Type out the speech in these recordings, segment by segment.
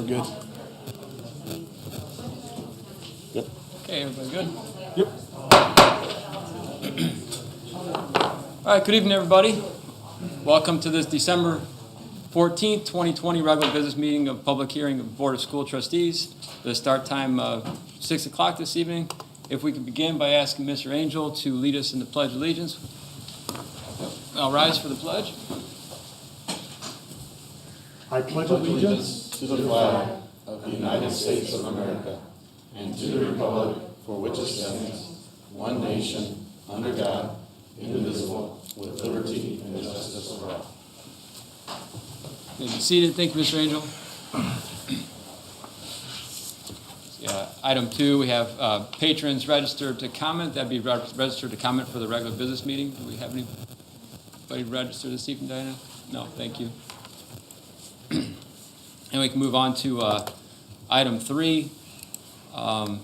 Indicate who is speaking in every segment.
Speaker 1: We're good. Yep.
Speaker 2: Okay, everybody good?
Speaker 1: Yep.
Speaker 2: All right, good evening, everybody. Welcome to this December 14th, 2020 regular business meeting of public hearing of Board of School Trustees. The start time 6 o'clock this evening. If we could begin by asking Mr. Angel to lead us in the Pledge of Allegiance. I'll rise for the pledge.
Speaker 3: I pledge allegiance
Speaker 1: To the flag of the United States of America and to the republic for which it stands, one nation, under God, indivisible, with liberty and justice for all.
Speaker 2: You may be seated. Thank you, Mr. Angel. Yeah, item 2, we have patrons registered to comment. That'd be registered to comment for the regular business meeting. Do we have anybody registered this evening, Diana? No, thank you. And we can move on to item 3. Do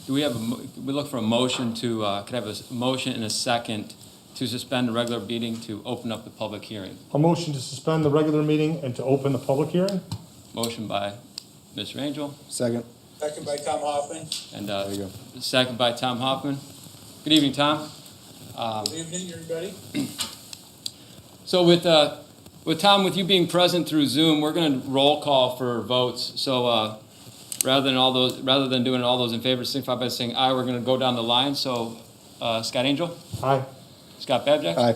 Speaker 2: we have we look for a motion to could I have a motion and a second to suspend the regular meeting to open up the public hearing?
Speaker 3: a motion to suspend the regular meeting and to open the public hearing.
Speaker 2: Motion by Mr. Angel.
Speaker 1: Second.
Speaker 4: Second by Tom Hoffman.
Speaker 2: And
Speaker 1: There you go.
Speaker 2: second by Tom Hoffman. Good evening, Tom.
Speaker 4: Good evening, everybody.
Speaker 2: So with Tom, with you being present through Zoom, we're going to roll call for votes. So rather than doing all those in favor, signify by saying aye. We're going to go down the line. So Scott Angel,
Speaker 3: Aye.
Speaker 2: Scott Babjack,
Speaker 1: Aye.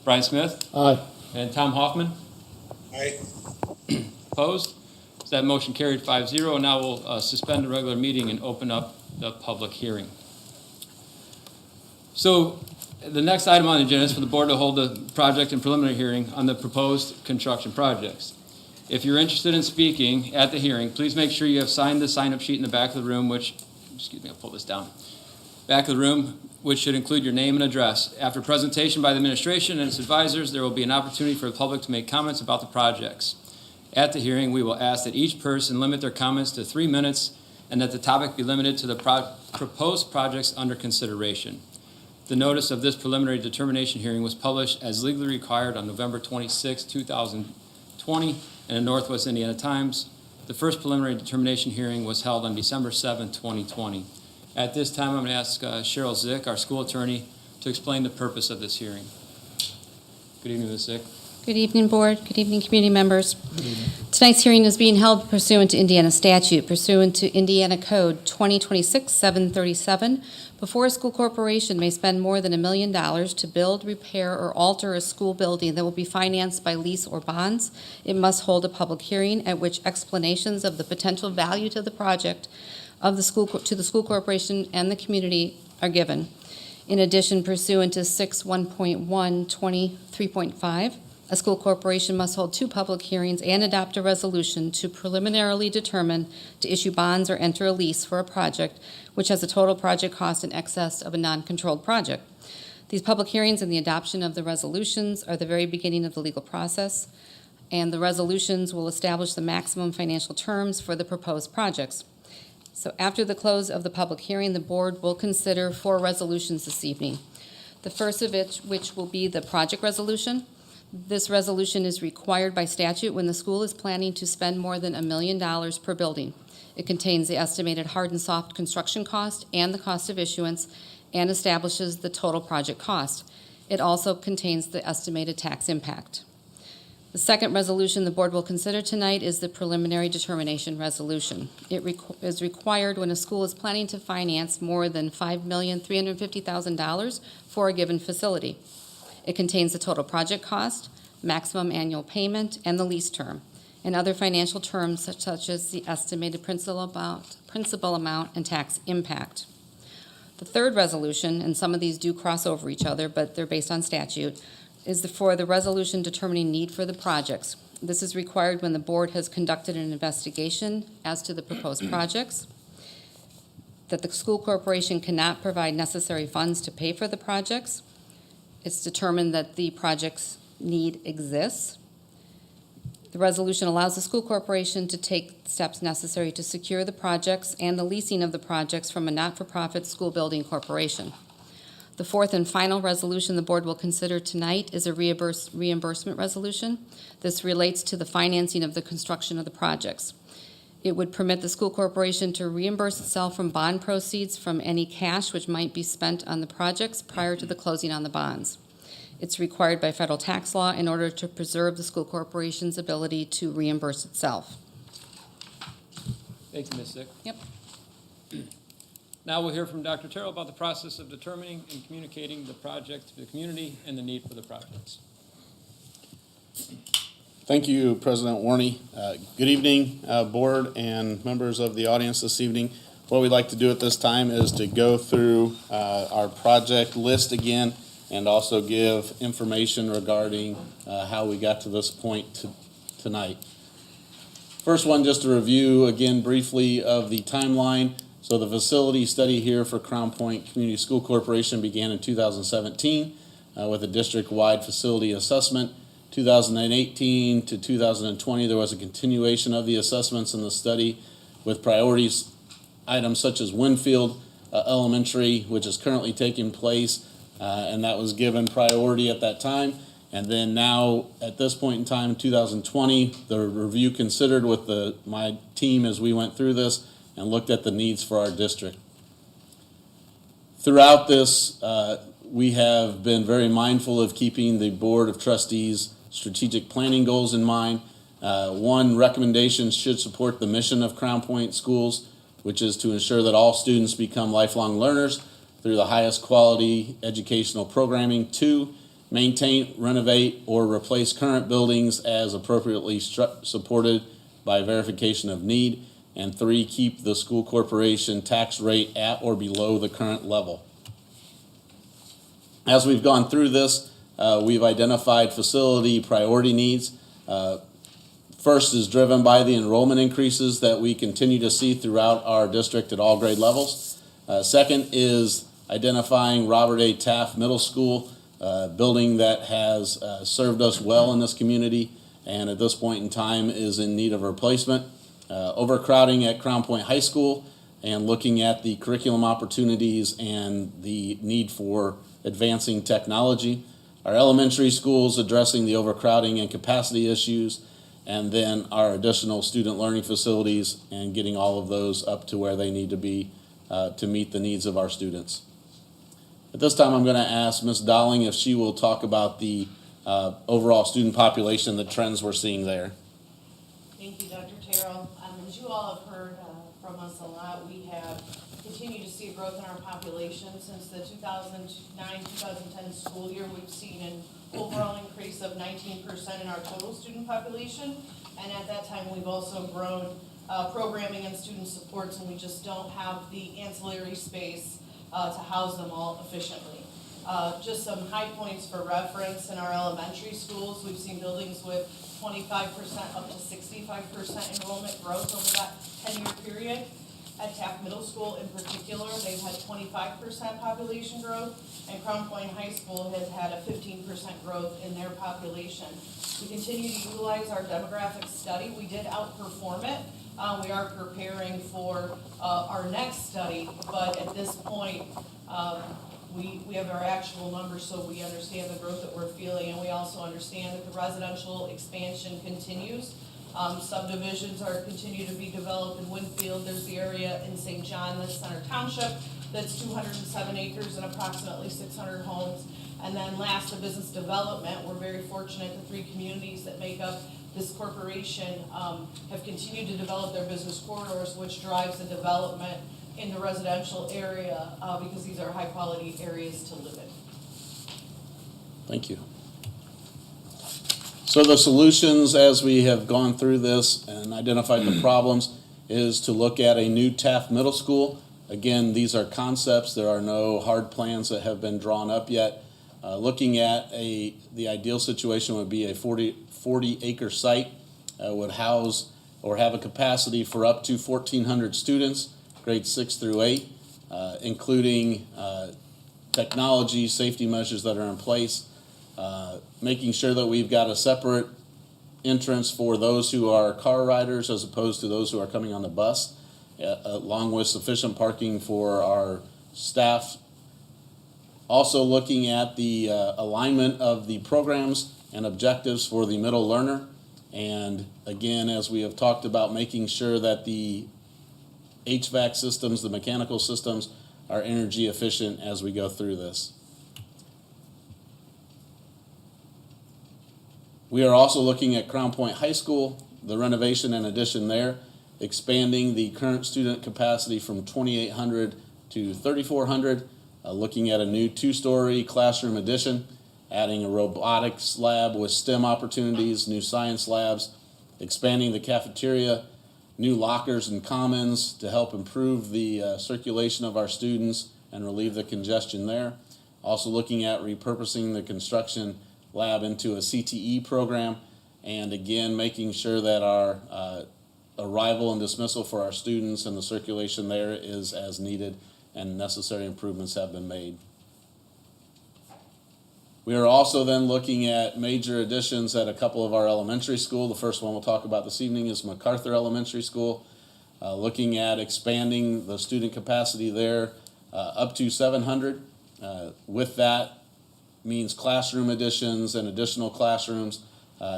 Speaker 2: Brian Smith,
Speaker 1: Aye.
Speaker 2: and Tom Hoffman.
Speaker 4: Aye.
Speaker 2: Opposed? So that motion carried 5-0. Now we'll suspend the regular meeting and open up the public hearing. So the next item on the agenda is for the board to hold a project and preliminary hearing on the proposed construction projects. If you're interested in speaking at the hearing, please make sure you have signed the sign-up sheet in the back of the room, I'll pull this down. Back of the room, which should include your name and address. After presentation by the administration and its advisors, there will be an opportunity for the public to make comments about the projects. At the hearing, we will ask that each person limit their comments to 3 minutes and that the topic be limited to the proposed projects under consideration. The notice of this preliminary determination hearing was published as legally required on November 26, 2020 in the Northwest Indiana Times. The first preliminary determination hearing was held on December 7, 2020. At this time, I'm going to ask Cheryl Zick, our school attorney, to explain the purpose of this hearing. Good evening, Ms. Zick.
Speaker 5: Good evening, Board. Good evening, community members. Tonight's hearing is being held pursuant to Indiana statute, pursuant to Indiana Code 2026-737. Before a school corporation may spend more than $1 million to build, repair, or alter a school building that will be financed by lease or bonds, it must hold a public hearing at which explanations of the potential value to the project of the school to the school corporation and the community are given. In addition, pursuant to 6.1.123.5, a school corporation must hold 2 public hearings and adopt a resolution to preliminarily determine to issue bonds or enter a lease for a project which has a total project cost in excess of a non-controlled project. These public hearings and the adoption of the resolutions are the very beginning of the legal process, and the resolutions will establish the maximum financial terms for the proposed projects. So after the close of the public hearing, the board will consider 4 resolutions this evening. The first of which will be the project resolution. This resolution is required by statute when the school is planning to spend more than $1 million per building. It contains the estimated hard and soft construction cost and the cost of issuance and establishes the total project cost. It also contains the estimated tax impact. The second resolution the board will consider tonight is the preliminary determination resolution. It is required when a school is planning to finance more than $5,350,000 for a given facility. It contains the total project cost, maximum annual payment, and the lease term, and other financial terms such as the estimated principal amount, and tax impact. The third resolution, and some of these do cross over each other, but they're based on statute, is for the resolution determining need for the projects. This is required when the board has conducted an investigation as to the proposed projects, that the school corporation cannot provide necessary funds to pay for the projects. It's determined that the project's need exists. The resolution allows the school corporation to take steps necessary to secure the projects and the leasing of the projects from a not-for-profit school building corporation. The fourth and final resolution the board will consider tonight is a reimbursement resolution. This relates to the financing of the construction of the projects. It would permit the school corporation to reimburse itself from bond proceeds from any cash which might be spent on the projects prior to the closing on the bonds. It's required by federal tax law in order to preserve the school corporation's ability to reimburse itself.
Speaker 2: Thanks, Ms. Sick.
Speaker 5: Yep.
Speaker 2: Now we'll hear from Dr. Terrell about the process of determining and communicating the project to the community and the need for the projects.
Speaker 1: Thank you, President Warney. Good evening, board and members of the audience this evening. What we'd like to do at this time is to go through our project list again and also give information regarding how we got to this point tonight. First one, just a review again briefly of the timeline. So the facility study here for Crown Point Community School Corporation began in 2017 with a district-wide facility assessment. 2018 to 2020, there was a continuation of the assessments in the study with priorities items such as Winfield Elementary, which is currently taking place, and that was given priority at that time. And then now, at this point in time, 2020, the review considered with my team as we went through this and looked at the needs for our district. Throughout this, we have been very mindful of keeping the Board of Trustees' strategic planning goals in mind. One, recommendations should support the mission of Crown Point Schools, which is to ensure that all students become lifelong learners through the highest quality educational programming. Two, maintain, renovate, or replace current buildings as appropriately supported by verification of need. And three, keep the school corporation tax rate at or below the current level. As we've gone through this, we've identified facility priority needs. First is driven by the enrollment increases that we continue to see throughout our district at all grade levels. Second is identifying Robert A. Taft Middle School, building that has served us well in this community and at this point in time is in need of replacement. Overcrowding at Crown Point High School and looking at the curriculum opportunities and the need for advancing technology. Our elementary schools addressing the overcrowding and capacity issues, and then our additional student learning facilities and getting all of those up to where they need to be to meet the needs of our students. At this time, I'm going to ask Ms. Dowling if she will talk about the overall student population, the trends we're seeing there.
Speaker 6: Thank you, Dr. Terrell. As you all have heard from us a lot, we have continued to see growth in our population. Since the 2009-2010 school year, we've seen an overall increase of 19% in our total student population. And at that time, we've also grown programming and student supports, and we just don't have the ancillary space to house them all efficiently. Just some high points for reference in our elementary schools. We've seen buildings with 25% up to 65% enrollment growth over that 10-year period. At Taft Middle School in particular, they've had 25% population growth, and Crown Point High School has had a 15% growth in their population. We continue to utilize our demographic study. We did outperform it. We are preparing for our next study, but at this point, we have our actual numbers, so we understand the growth that we're feeling, and we also understand that the residential expansion continues. Subdivisions continue to be developed in Winfield. There's the area in St. John, that's Center Township, that's 207 acres and approximately 600 homes. And then last, the business development. We're very fortunate the three communities that make up this corporation have continued to develop their business corridors, which drives the development in the residential area because these are high-quality areas to live in.
Speaker 1: Thank you. So the solutions, as we have gone through this and identified the problems, is to look at a new Taft Middle School. Again, these are concepts. There are no hard plans that have been drawn up yet. Looking at the ideal situation would be a 40-acre site, would house or have a capacity for up to 1,400 students, grades 6 through 8, including technology, safety measures that are in place, making sure that we've got a separate entrance for those who are car riders as opposed to those who are coming on the bus, along with sufficient parking for our staff. Also looking at the alignment of the programs and objectives for the middle learner And again, as we have talked about, making sure that the HVAC systems, the mechanical systems, are energy efficient as we go through this. We are also looking at Crown Point High School, the renovation and addition there, expanding the current student capacity from 2,800 to 3,400, looking at a new 2-story classroom addition, adding a robotics lab with STEM opportunities, new science labs, expanding the cafeteria, new lockers and commons to help improve the circulation of our students and relieve the congestion there. Also looking at repurposing the construction lab into a CTE program, and again, making sure that our arrival and dismissal for our students and the circulation there is as needed and necessary improvements have been made. We are also then looking at major additions at a couple of our elementary school. The first one we'll talk about this evening is Macarthur Elementary School. Looking at expanding the student capacity there up to 700. With that means classroom additions and additional classrooms,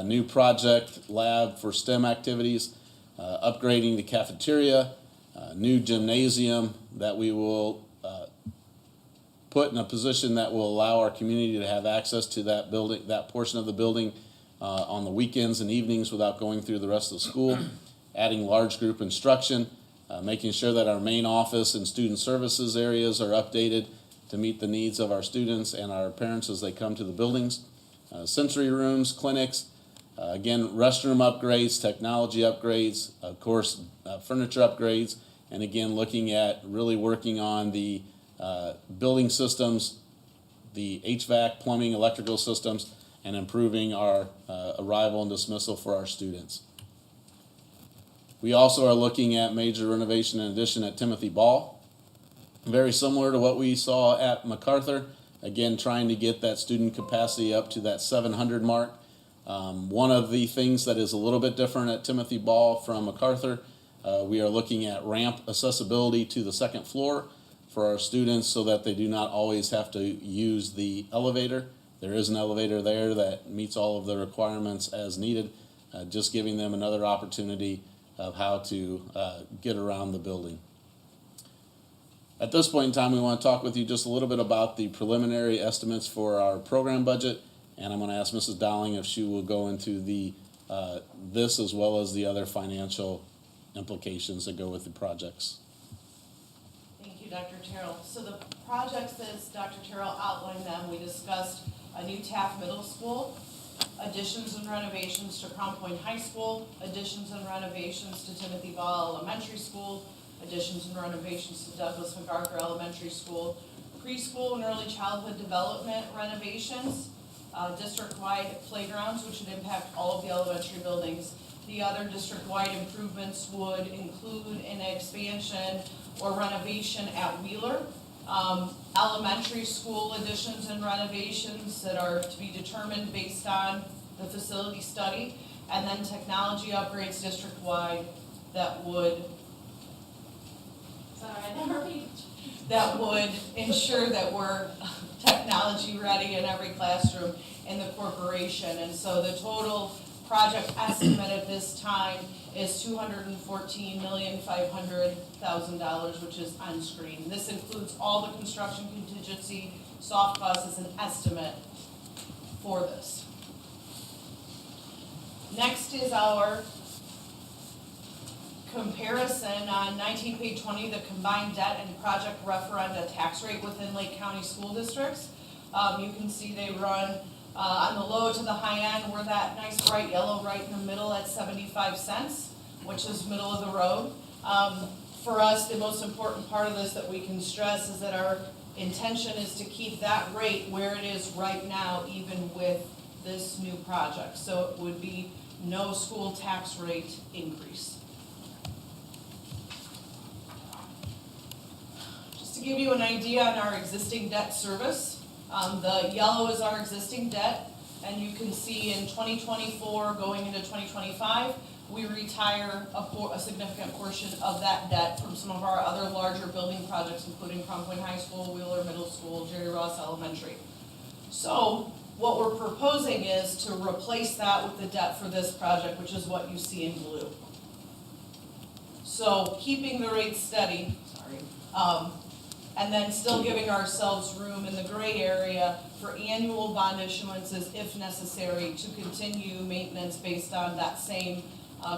Speaker 1: new project lab for STEM activities, upgrading the cafeteria, new gymnasium that we will put in a position that will allow our community to have access to that building, that portion of the building on the weekends and evenings without going through the rest of the school, adding large group instruction, making sure that our main office and student services areas are updated to meet the needs of our students and our parents as they come to the buildings, sensory rooms, clinics, again, restroom upgrades, technology upgrades, of course, furniture upgrades, and again, looking at really working on the building systems, the HVAC, plumbing, electrical systems, and improving our arrival and dismissal for our students. We also are looking at major renovation and addition at Timothy Ball. Very similar to what we saw at Macarthur, again, trying to get that student capacity up to that 700 mark. One of the things that is a little bit different at Timothy Ball from Macarthur, we are looking at ramp accessibility to the second floor for our students so that they do not always have to use the elevator. There is an elevator there that meets all of the requirements as needed, just giving them another opportunity of how to get around the building. At this point in time, we want to talk with you just a little bit about the preliminary estimates for our program budget, and I'm going to ask Mrs. Dowling if she will go into the this as well as the other financial implications that go with the projects.
Speaker 6: Thank you, Dr. Terrell. So the projects, as Dr. Terrell outlined them, we discussed a new Taft Middle School, additions and renovations to Crown Point High School, additions and renovations to Timothy Ball Elementary School, additions and renovations to Douglas MacArthur Elementary School, preschool and early childhood development renovations, district-wide playgrounds, which would impact all of the elementary buildings. The other district-wide improvements would include an expansion or renovation at Wheeler, elementary school additions and renovations that are to be determined based on the facility study, and then technology upgrades district-wide that would ensure that we're technology ready in every classroom in the corporation. And so the total project estimate at this time is $214,500,000, which is on screen. This includes all the construction contingency, soft costs as an estimate for this. Next is our comparison on 19 page 20, the combined debt and project referenda tax rate within Lake County school districts. You can see they run on the low to the high end. We're that nice bright yellow right in the middle at 75 cents, which is middle of the road. For us, the most important part of this that we can stress is that our intention is to keep that rate where it is right now, even with this new project. So it would be no school tax rate increase. To give you an idea on our existing debt service, the yellow is our existing debt, and you can see in 2024 going into 2025, we retire a significant portion of that debt from some of our other larger building projects, including Crown Point High School, Wheeler Middle School, Jerry Ross Elementary. So What we're proposing is to replace that with the debt for this project, which is what you see in blue. So keeping the rate steady, and then still giving ourselves room in the gray area for annual bond issuances if necessary to continue maintenance based on that same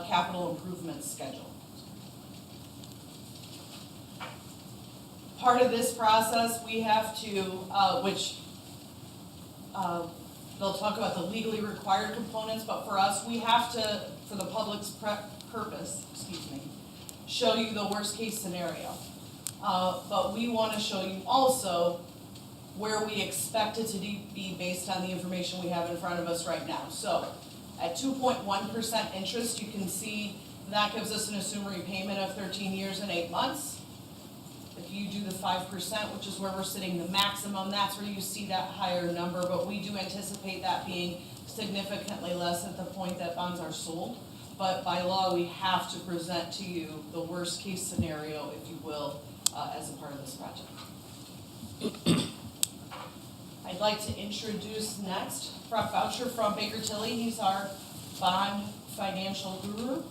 Speaker 6: capital improvement schedule. Part of this process, we have to, they'll talk about the legally required components, but for us, we have to, for the public's purpose, show you the worst case scenario. But we want to show you also where we expect it to be based on the information we have in front of us right now. So at 2.1% interest, you can see that gives us an assumed repayment of 13 years and 8 months. If you do the 5%, which is where we're sitting the maximum, that's where you see that higher number, but we do anticipate that being significantly less at the point that bonds are sold. But by law, we have to present to you the worst case scenario, if you will, as a part of this project. I'd like to introduce next Brock Boucher from Baker Tilly. He's our bond financial guru.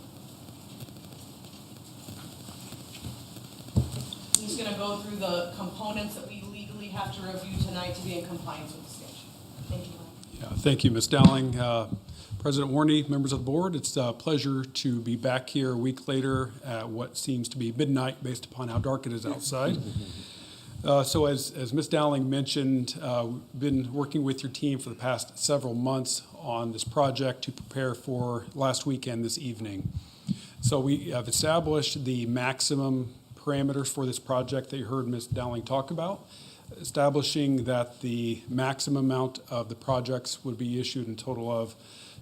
Speaker 6: He's going to go through the components that we legally have to review tonight to be in compliance with the statute. Thank you.
Speaker 7: Yeah, thank you, Ms. Dowling. President Warney, members of the board, it's a pleasure to be back here a week later at what seems to be midnight based upon how dark it is outside. So as Ms. Dowling mentioned, we've been working with your team for the past several months on this project to prepare for last weekend this evening. So we have established the maximum parameters for this project that you heard Ms. Dowling talk about, establishing that the maximum amount of the projects would be issued in total of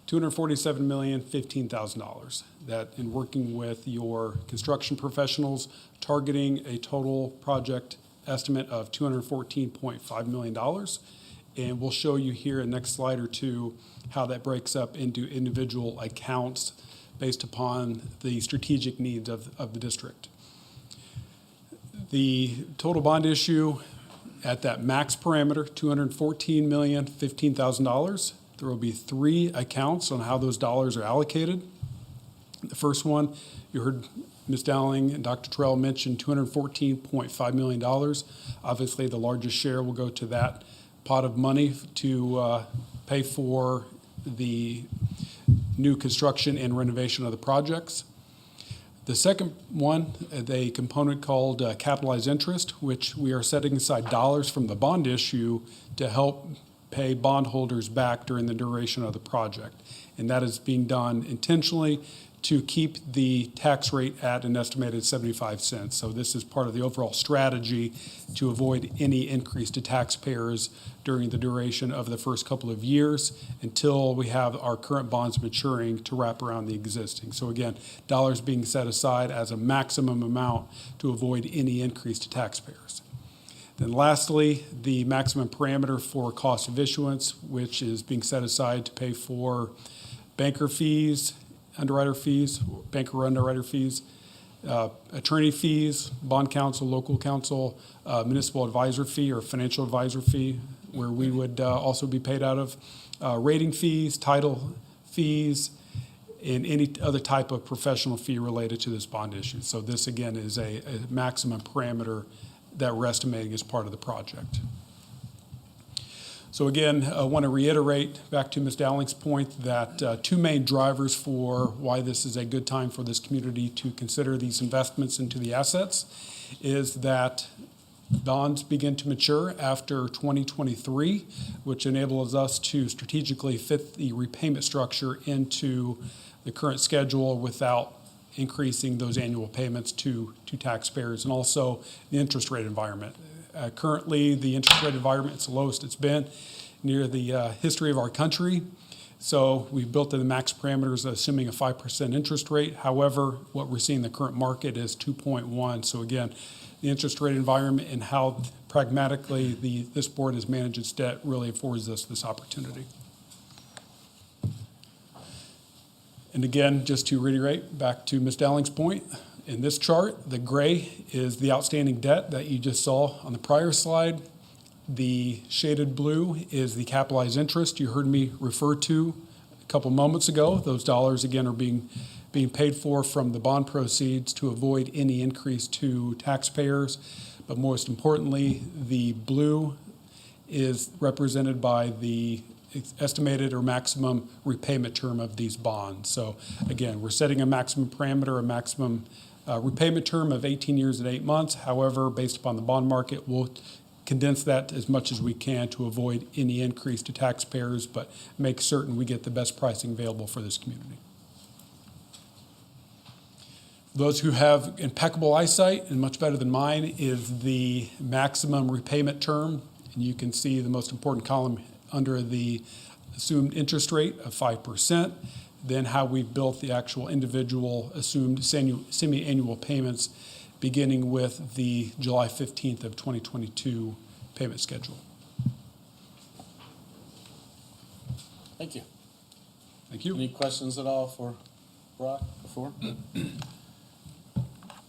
Speaker 7: $247,015,000. That in working with your construction professionals, targeting a total project estimate of $214.5 million. And we'll show you here in the next slide or two how that breaks up into individual accounts based upon the strategic needs of the district. The total bond issue at that max parameter, $214,015,000. There will be 3 accounts on how those dollars are allocated. The first one, you heard Ms. Dowling and Dr. Terrell mention $214.5 million. Obviously, the largest share will go to that pot of money to pay for the new construction and renovation of the projects. The second one, a component called capitalized interest, which we are setting aside dollars from the bond issue to help pay bondholders back during the duration of the project. And that is being done intentionally to keep the tax rate at an estimated 75 cents. So this is part of the overall strategy to avoid any increase to taxpayers during the duration of the first couple of years until we have our current bonds maturing to wrap around the existing. So again, dollars being set aside as a maximum amount to avoid any increase to taxpayers. Then lastly, the maximum parameter for cost of issuance, which is being set aside to pay for banker fees, underwriter fees, banker underwriter fees, attorney fees, bond counsel, local counsel, municipal advisor fee or financial advisor fee, where we would also be paid out of, rating fees, title fees, and any other type of professional fee related to this bond issue. So this, again, is a maximum parameter that we're estimating as part of the project. So again, I want to reiterate back to Ms. Dowling's point that 2 main drivers for why this is a good time for this community to consider these investments into the assets is that bonds begin to mature after 2023, which enables us to strategically fit the repayment structure into the current schedule without increasing those annual payments to taxpayers, and also the interest rate environment. Currently, the interest rate environment is the lowest it's been near the history of our country. So we've built in the max parameters assuming a 5% interest rate. However, what we're seeing in the current market is 2.1. So again, the interest rate environment and how pragmatically this board has managed its debt really affords us this opportunity. And again, just to reiterate back to Ms. Dowling's point, in this chart, the gray is the outstanding debt that you just saw on the prior slide. The shaded blue is the capitalized interest you heard me refer to a couple moments ago. Those dollars, again, are being paid for from the bond proceeds to avoid any increase to taxpayers. But most importantly, the blue is represented by the estimated or maximum repayment term of these bonds. So again, we're setting a maximum parameter, a maximum repayment term of 18 years and 8 months. However, based upon the bond market, we'll condense that as much as we can to avoid any increase to taxpayers, but make certain we get the best pricing available for this community. Those who have impeccable eyesight, and much better than mine, is the maximum repayment term. And you can see the most important column under the assumed interest rate of 5%, then how we've built the actual individual assumed semi-annual payments, beginning with the July 15th of 2022 payment schedule.
Speaker 1: Thank you.
Speaker 7: Thank you.
Speaker 1: Any questions at all for Brock before?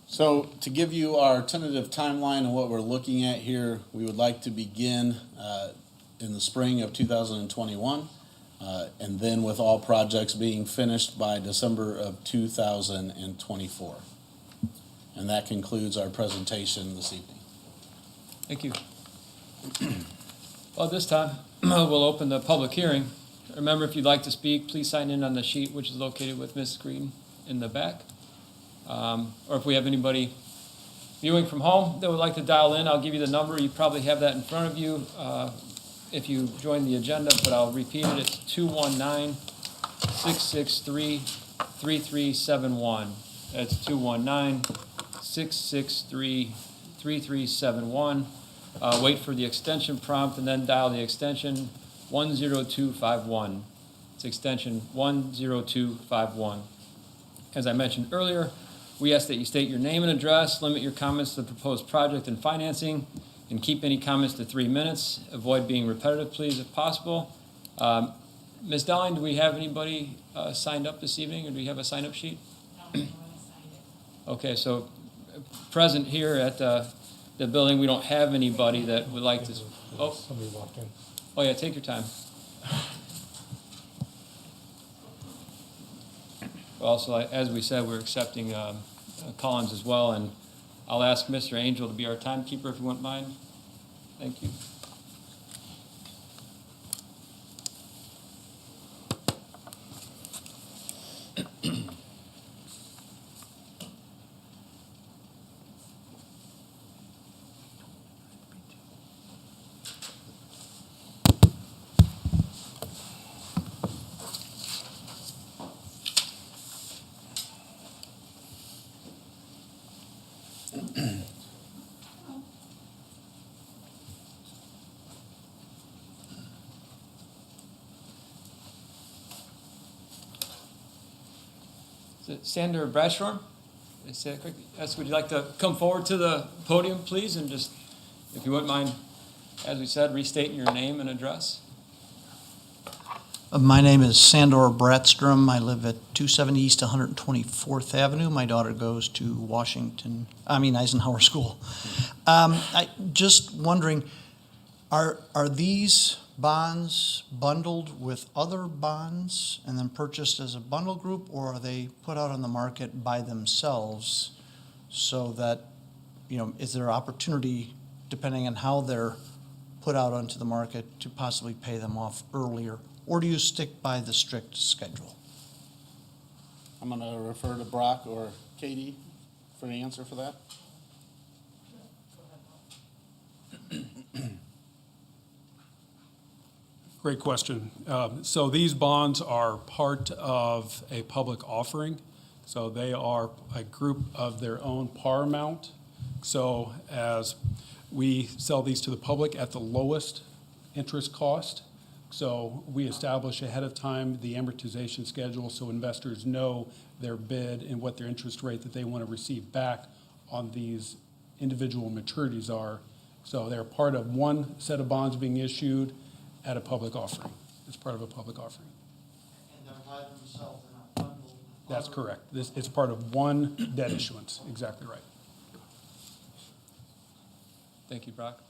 Speaker 1: So to give you our tentative timeline and what we're looking at here, we would like to begin in the spring of 2021, and then with all projects being finished by December of 2024. And that concludes our presentation this evening.
Speaker 2: Thank you. Well, this time, we'll open the public hearing. Remember, if you'd like to speak, please sign in on the sheet, which is located with Ms. Green in the back. Or if we have anybody viewing from home that would like to dial in, I'll give you the number. You probably have that in front of you if you join the agenda, but I'll repeat it. It's 219-663-3371. That's 219-663-3371. Wait for the extension prompt and then dial the extension 10251. It's extension 10251. As I mentioned earlier, we ask that you state your name and address, limit your comments to the proposed project and financing, and keep any comments to 3 minutes. Avoid being repetitive, please, if possible. Ms. Dowling, do we have anybody signed up this evening, or do we have a sign-up sheet?
Speaker 6: No,
Speaker 2: Okay, so present here at the building, we don't have anybody that would like to. Oh,
Speaker 3: Somebody walked in.
Speaker 2: oh yeah, take your time. Also, as we said, we're accepting call-ins as well, and I'll ask Mr. Angel to be our timekeeper if you wouldn't mind. Thank you. Is it Sander Brashorn? Yes, would you like to come forward to the podium, please, and just, if you wouldn't mind, as we said, restating your name and address?
Speaker 8: My name is Sandor Bratstrom. I live at 270 East 124th Avenue. My daughter goes to Eisenhower School. I just wondering, are these bonds bundled with other bonds and then purchased as a bundle group, or are they put out on the market by themselves so that, is there opportunity, depending on how they're put out onto the market, to possibly pay them off earlier? Or do you stick by the strict schedule?
Speaker 1: I'm going to refer to Brock or Katie for the answer for that.
Speaker 7: Great question. So these bonds are part of a public offering. So they are a group of their own par amount. So as we sell these to the public at the lowest interest cost, so we establish ahead of time the amortization schedule so investors know their bid and what their interest rate that they want to receive back on these individual maturities are. So they're part of one set of bonds being issued at a public offering. It's part of a public offering.
Speaker 8: And they're by themselves, they're not bundled.
Speaker 7: That's correct. It's part of one debt issuance. Exactly right.
Speaker 2: Thank you, Brock.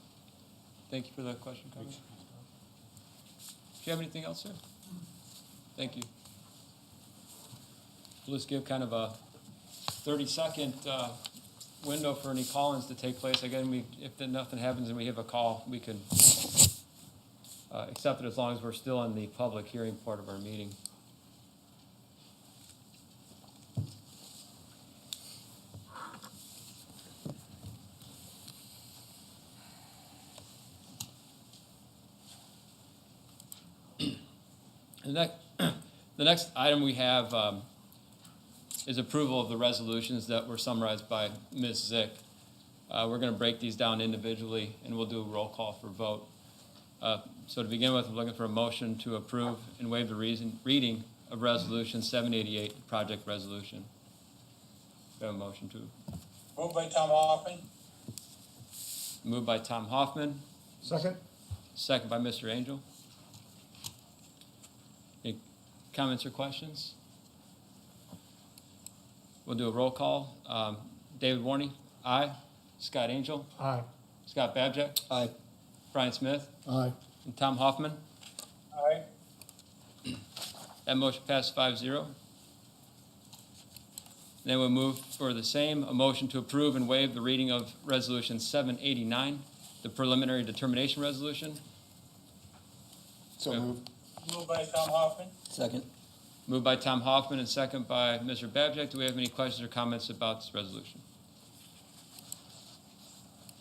Speaker 2: Thank you for the question, comment. Do you have anything else, sir? Thank you. We'll just give kind of a 30-second window for any call-ins to take place. Again, if nothing happens and we have a call, we can accept it as long as we're still in the public hearing part of our meeting. The next item we have is approval of the resolutions that were summarized by Ms. Zick. We're going to break these down individually, and we'll do a roll call for vote. So to begin with, I'm looking for a motion to approve and waive the reading of Resolution 788, project resolution. We have a motion to.
Speaker 4: Moved by Tom Hoffman.
Speaker 2: Moved by Tom Hoffman,
Speaker 3: Second?
Speaker 2: second by Mr. Angel. Any comments or questions? We'll do a roll call. David Warney, aye. Scott Angel,
Speaker 3: Aye.
Speaker 2: Scott Babjack,
Speaker 8: Aye.
Speaker 2: Brian Smith,
Speaker 3: Aye.
Speaker 2: and Tom Hoffman.
Speaker 4: Aye.
Speaker 2: That motion passed 5-0. Then we'll move for the same, a motion to approve and waive the reading of Resolution 789, the preliminary determination resolution.
Speaker 8: So moved.
Speaker 4: Moved by Tom Hoffman.
Speaker 8: Second.
Speaker 2: Moved by Tom Hoffman and second by Mr. Babjack. Do we have any questions or comments about this resolution?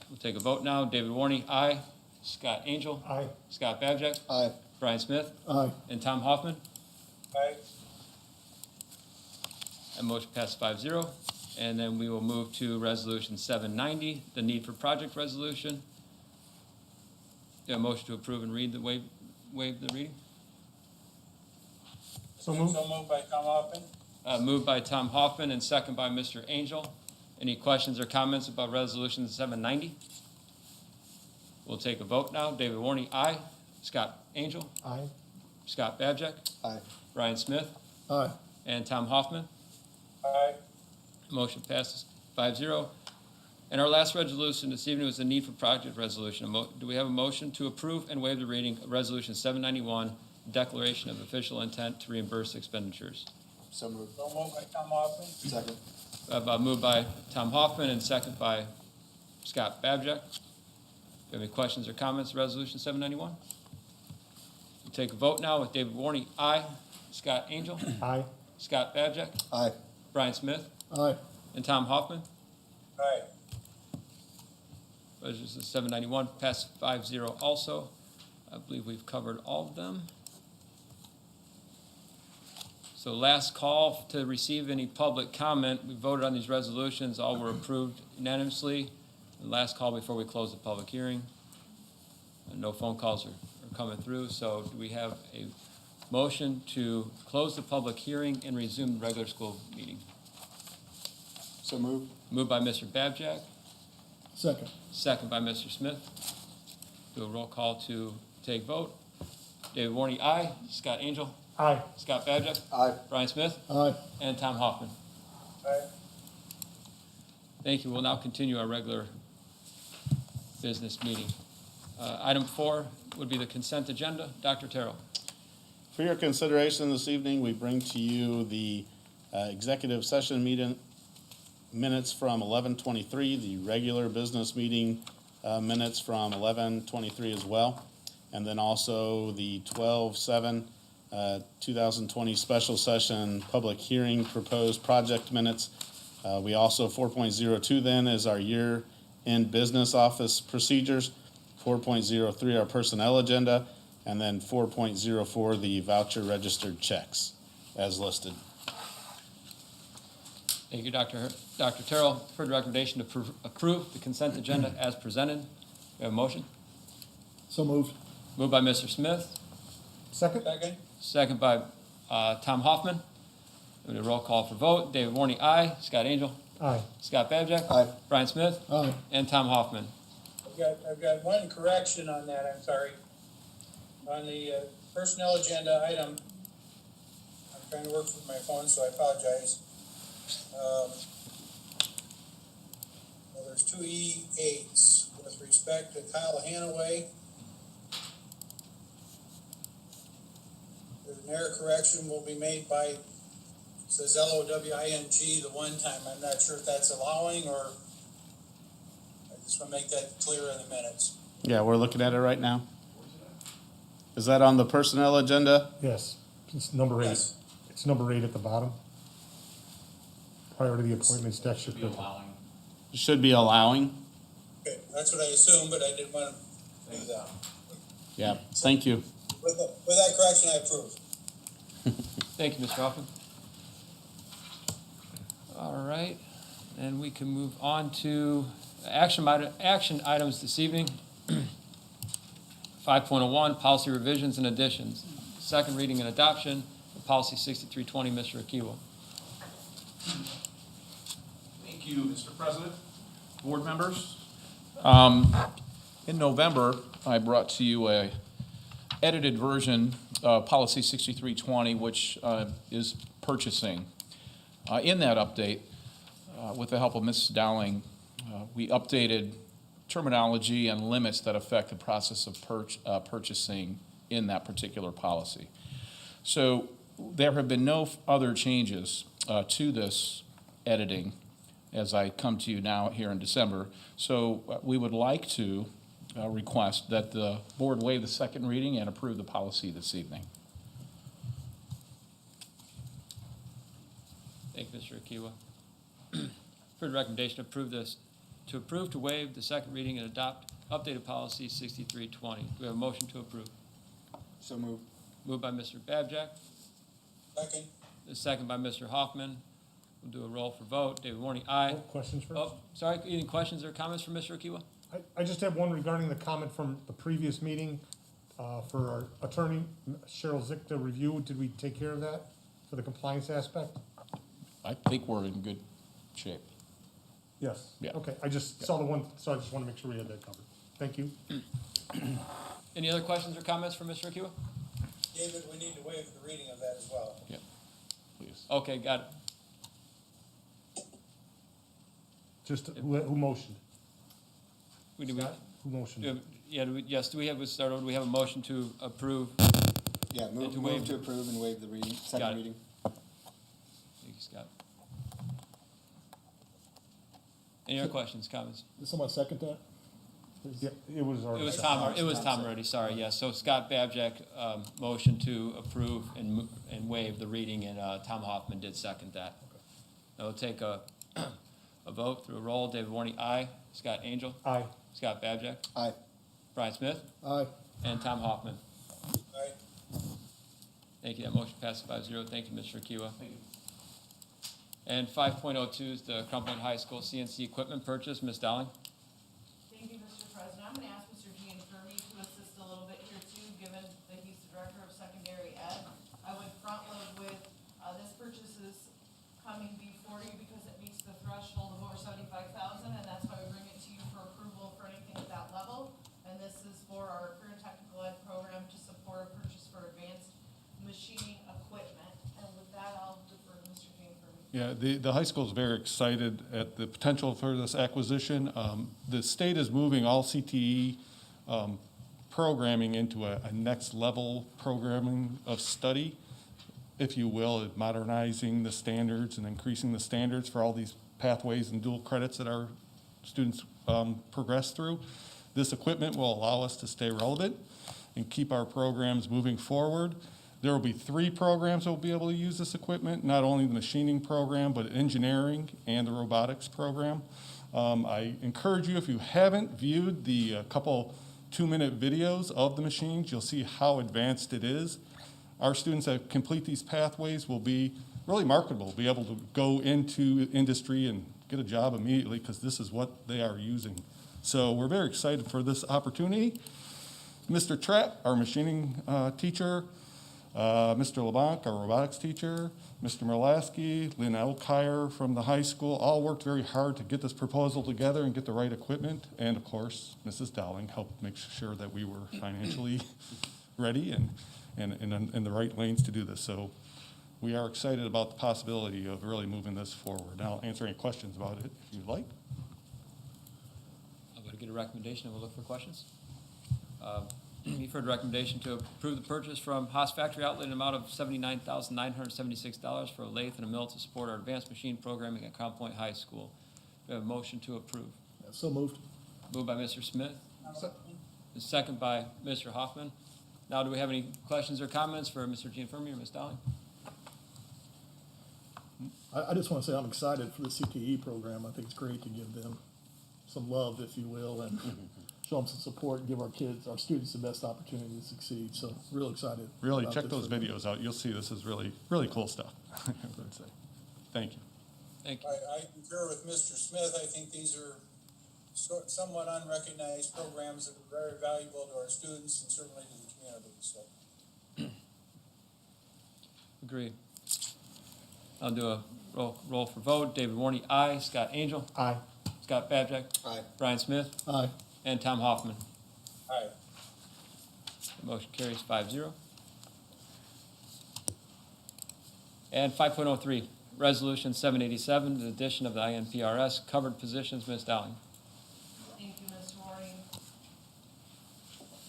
Speaker 2: We'll take a vote now. David Warney, aye. Scott Angel,
Speaker 3: Aye.
Speaker 2: Scott Babjack,
Speaker 8: Aye.
Speaker 2: Brian Smith,
Speaker 3: Aye.
Speaker 2: and Tom Hoffman.
Speaker 4: Aye.
Speaker 2: That motion passed 5-0. And then we will move to Resolution 790, the need for project resolution. Do you have a motion to approve and read the waive the reading?
Speaker 3: So moved.
Speaker 4: So moved by Tom Hoffman.
Speaker 2: Moved by Tom Hoffman and second by Mr. Angel. Any questions or comments about Resolution 790? We'll take a vote now. David Warney, aye. Scott Angel,
Speaker 3: Aye.
Speaker 2: Scott Babjack,
Speaker 8: Aye.
Speaker 2: Brian Smith,
Speaker 3: Aye.
Speaker 2: and Tom Hoffman.
Speaker 4: Aye.
Speaker 2: Motion passes 5-0. And our last resolution this evening was the need for project resolution. Do we have a motion to approve and waive the reading of Resolution 791, declaration of official intent to reimburse expenditures?
Speaker 8: So moved.
Speaker 4: So moved by Tom Hoffman.
Speaker 8: Second.
Speaker 2: Moved by Tom Hoffman and second by Scott Babjack. Do you have any questions or comments, Resolution 791? We'll take a vote now with David Warney, aye. Scott Angel,
Speaker 3: Aye.
Speaker 2: Scott Babjack,
Speaker 8: Aye.
Speaker 2: Brian Smith,
Speaker 3: Aye.
Speaker 2: and Tom Hoffman.
Speaker 4: Aye.
Speaker 2: Resolution 791 passed 5-0 also. I believe we've covered all of them. So last call to receive any public comment. We voted on these resolutions. All were approved unanimously. The last call before we close the public hearing. No phone calls are coming through. So do we have a motion to close the public hearing and resume the regular school meeting?
Speaker 8: So moved.
Speaker 2: Moved by Mr. Babjack,
Speaker 3: Second.
Speaker 2: second by Mr. Smith. Do a roll call to take vote. David Warney, aye. Scott Angel,
Speaker 3: Aye.
Speaker 2: Scott Babjack,
Speaker 8: Aye.
Speaker 2: Brian Smith,
Speaker 3: Aye.
Speaker 2: and Tom Hoffman.
Speaker 4: Aye.
Speaker 2: Thank you. We'll now continue our regular business meeting. Item 4 would be the consent agenda. Dr. Terrell.
Speaker 1: For your consideration this evening, we bring to you the executive session meeting minutes from 11:23, the regular business meeting minutes from 11:23 as well, and then also the 12/7/2020 special session public hearing proposed project minutes. We also 4.02 then is our year-end business office procedures, 4.03 our personnel agenda, and then 4.04 the voucher registered checks as listed.
Speaker 2: Thank you, Dr. Terrell. Heard the recommendation to approve the consent agenda as presented. We have a motion.
Speaker 3: So moved.
Speaker 2: Moved by Mr. Smith,
Speaker 3: Second?
Speaker 4: Second.
Speaker 2: second by Tom Hoffman. We do a roll call for vote. David Warney, aye. Scott Angel,
Speaker 3: Aye.
Speaker 2: Scott Babjack,
Speaker 8: Aye.
Speaker 2: Brian Smith,
Speaker 3: Aye.
Speaker 2: and Tom Hoffman.
Speaker 4: I've got one correction on that, I'm sorry. On the personnel agenda item, I'm trying to work with my phone, so I apologize. Well, there's two E8s with respect to Kyle Hanaway error correction will be made by, it says LOWING the one time. I'm not sure if that's allowing or, I just want to make that clear in the minutes.
Speaker 1: Yeah, we're looking at it right now. Is that on the personnel agenda?
Speaker 3: Yes, it's number 8.
Speaker 4: Yes.
Speaker 3: It's number 8 at the bottom. Prior to the appointment, statute.
Speaker 1: Should be allowing.
Speaker 4: Okay, that's what I assumed, but I didn't want to do that.
Speaker 1: Yeah, thank you.
Speaker 4: With that correction, I approve.
Speaker 2: Thank you, Mr. Hoffman. All right, and we can move on to action items this evening. 5.01, policy revisions and additions. Second reading and adoption of policy 6320, Mr. Akiwa.
Speaker 9: Thank you, Mr. President, board members. In November, I brought to you a edited version of policy 6320, which is purchasing. In that update, with the help of Ms. Dowling, we updated terminology and limits that affect the process of purchasing in that particular policy. So there have been no other changes to this editing as I come to you now here in December. So we would like to request that the board waive the second reading and approve the policy this evening.
Speaker 2: Thank you, Mr. Akiwa. Heard the recommendation to approve to waive the second reading and adopt updated policy 6320. Do we have a motion to approve?
Speaker 1: So moved.
Speaker 2: Moved by Mr. Babjack,
Speaker 4: Second.
Speaker 2: the second by Mr. Hoffman. We'll do a roll for vote. David Warney, aye.
Speaker 3: Questions first?
Speaker 2: Oh, sorry, any questions or comments from Mr. Akiwa?
Speaker 3: I just have one regarding the comment from the previous meeting for our attorney, Cheryl Zick, to review. Did we take care of that for the compliance aspect?
Speaker 9: I think we're in good shape.
Speaker 3: Yes.
Speaker 9: Yeah.
Speaker 3: Okay, I just saw the one, so I just want to make sure we had that covered. Thank you.
Speaker 2: Any other questions or comments from Mr. Akiwa?
Speaker 4: David, we need to waive the reading of that as well.
Speaker 9: Yeah, please.
Speaker 2: Okay, got it.
Speaker 3: Just, who motioned?
Speaker 2: Do we,
Speaker 3: Scott? Who motioned?
Speaker 2: yeah, do we have a motion to approve?
Speaker 10: Yeah,
Speaker 2: And
Speaker 10: move
Speaker 2: to waive-
Speaker 10: move to approve and waive the reading,
Speaker 2: Got it.
Speaker 10: second reading.
Speaker 2: Thank you, Scott. Any other questions, comments?
Speaker 3: Did someone second that? Yeah, it was already.
Speaker 2: It was Tom already, sorry, yes. So Scott Babjack, motion to approve and waive the reading, and Tom Hoffman did second that. Now we'll take a vote through a roll. David Warney, aye. Scott Angel?
Speaker 3: Aye.
Speaker 2: Scott Babjack?
Speaker 10: Aye.
Speaker 2: Brian Smith?
Speaker 3: Aye.
Speaker 2: And Tom Hoffman.
Speaker 4: Aye.
Speaker 2: Thank you, that motion passes 5-0. Thank you, Mr. Akiwa. And 5.02 is the Crumpling High School CNC equipment purchase. Ms. Dowling?
Speaker 6: Thank you, Mr. President. I'm gonna ask Mr. Gianfermi to assist a little bit here too, given that he's the Director of Secondary Ed. I would front load with, this purchase is coming before you because it meets the threshold of over 75,000, and that's why we bring it to you for approval for anything at that level. And this is for our career technical ed program to support a purchase for advanced machining equipment. And with that, I'll defer to Mr. Gianfermi.
Speaker 11: Yeah, the high school is very excited at the potential for this acquisition. The state is moving all CTE programming into a next level programming of study, if you will, modernizing the standards and increasing the standards for all these pathways and dual credits that our students progress through. This equipment will allow us to stay relevant and keep our programs moving forward. There will be 3 programs that will be able to use this equipment, not only the machining program, but engineering and the robotics program. I encourage you, if you haven't viewed the couple 2-minute videos of the machines, you'll see how advanced it is. Our students that complete these pathways will be really marketable, be able to go into industry and get a job immediately because this is what they are using. So we're very excited for this opportunity. Mr. Trapp, our machining teacher, Mr. LeBlanc, our robotics teacher, Mr. Merlasky, Lynn Elkire from the high school, all worked very hard to get this proposal together and get the right equipment. And of course, Mrs. Dowling helped make sure that we were financially ready and in the right lanes to do this. So we are excited about the possibility of really moving this forward. Now, I'll answer any questions about it if you'd like.
Speaker 2: I'm going to get a recommendation and we'll look for questions. You've heard the recommendation to approve the purchase from Haas Factory Outlet in an amount of $79,976 for a lathe and a mill to support our advanced machine programming at Crown Point High School. We have a motion to approve.
Speaker 3: So moved.
Speaker 2: Moved by Mr. Smith, and second by Mr. Hoffman. Now, do we have any questions or comments for Mr. Gianfermi or Ms. Dowling?
Speaker 12: I just want to say I'm excited for the CTE program. I think it's great to give them some love, if you will, and show them some support and give our kids, our students, the best opportunity to succeed. So real excited.
Speaker 11: Really,
Speaker 12: about
Speaker 11: check
Speaker 12: this
Speaker 11: those
Speaker 12: program.
Speaker 11: videos out. You'll see this is really, really cool stuff. I would say. Thank you.
Speaker 2: Thank you.
Speaker 4: I concur with Mr. Smith. I think these are somewhat unrecognized programs that are very valuable to our students and certainly to the community, so.
Speaker 2: Agreed. I'll do a roll for vote. David Warney, aye. Scott Angel.
Speaker 3: Aye.
Speaker 2: Scott Babjack.
Speaker 10: Aye.
Speaker 2: Brian Smith.
Speaker 12: Aye.
Speaker 2: And Tom Hoffman.
Speaker 4: Aye.
Speaker 2: The motion carries 5-0. And 5.03, Resolution 787, the addition of the INPRS covered positions. Ms. Dowling.
Speaker 6: Thank you, Mr. Warning.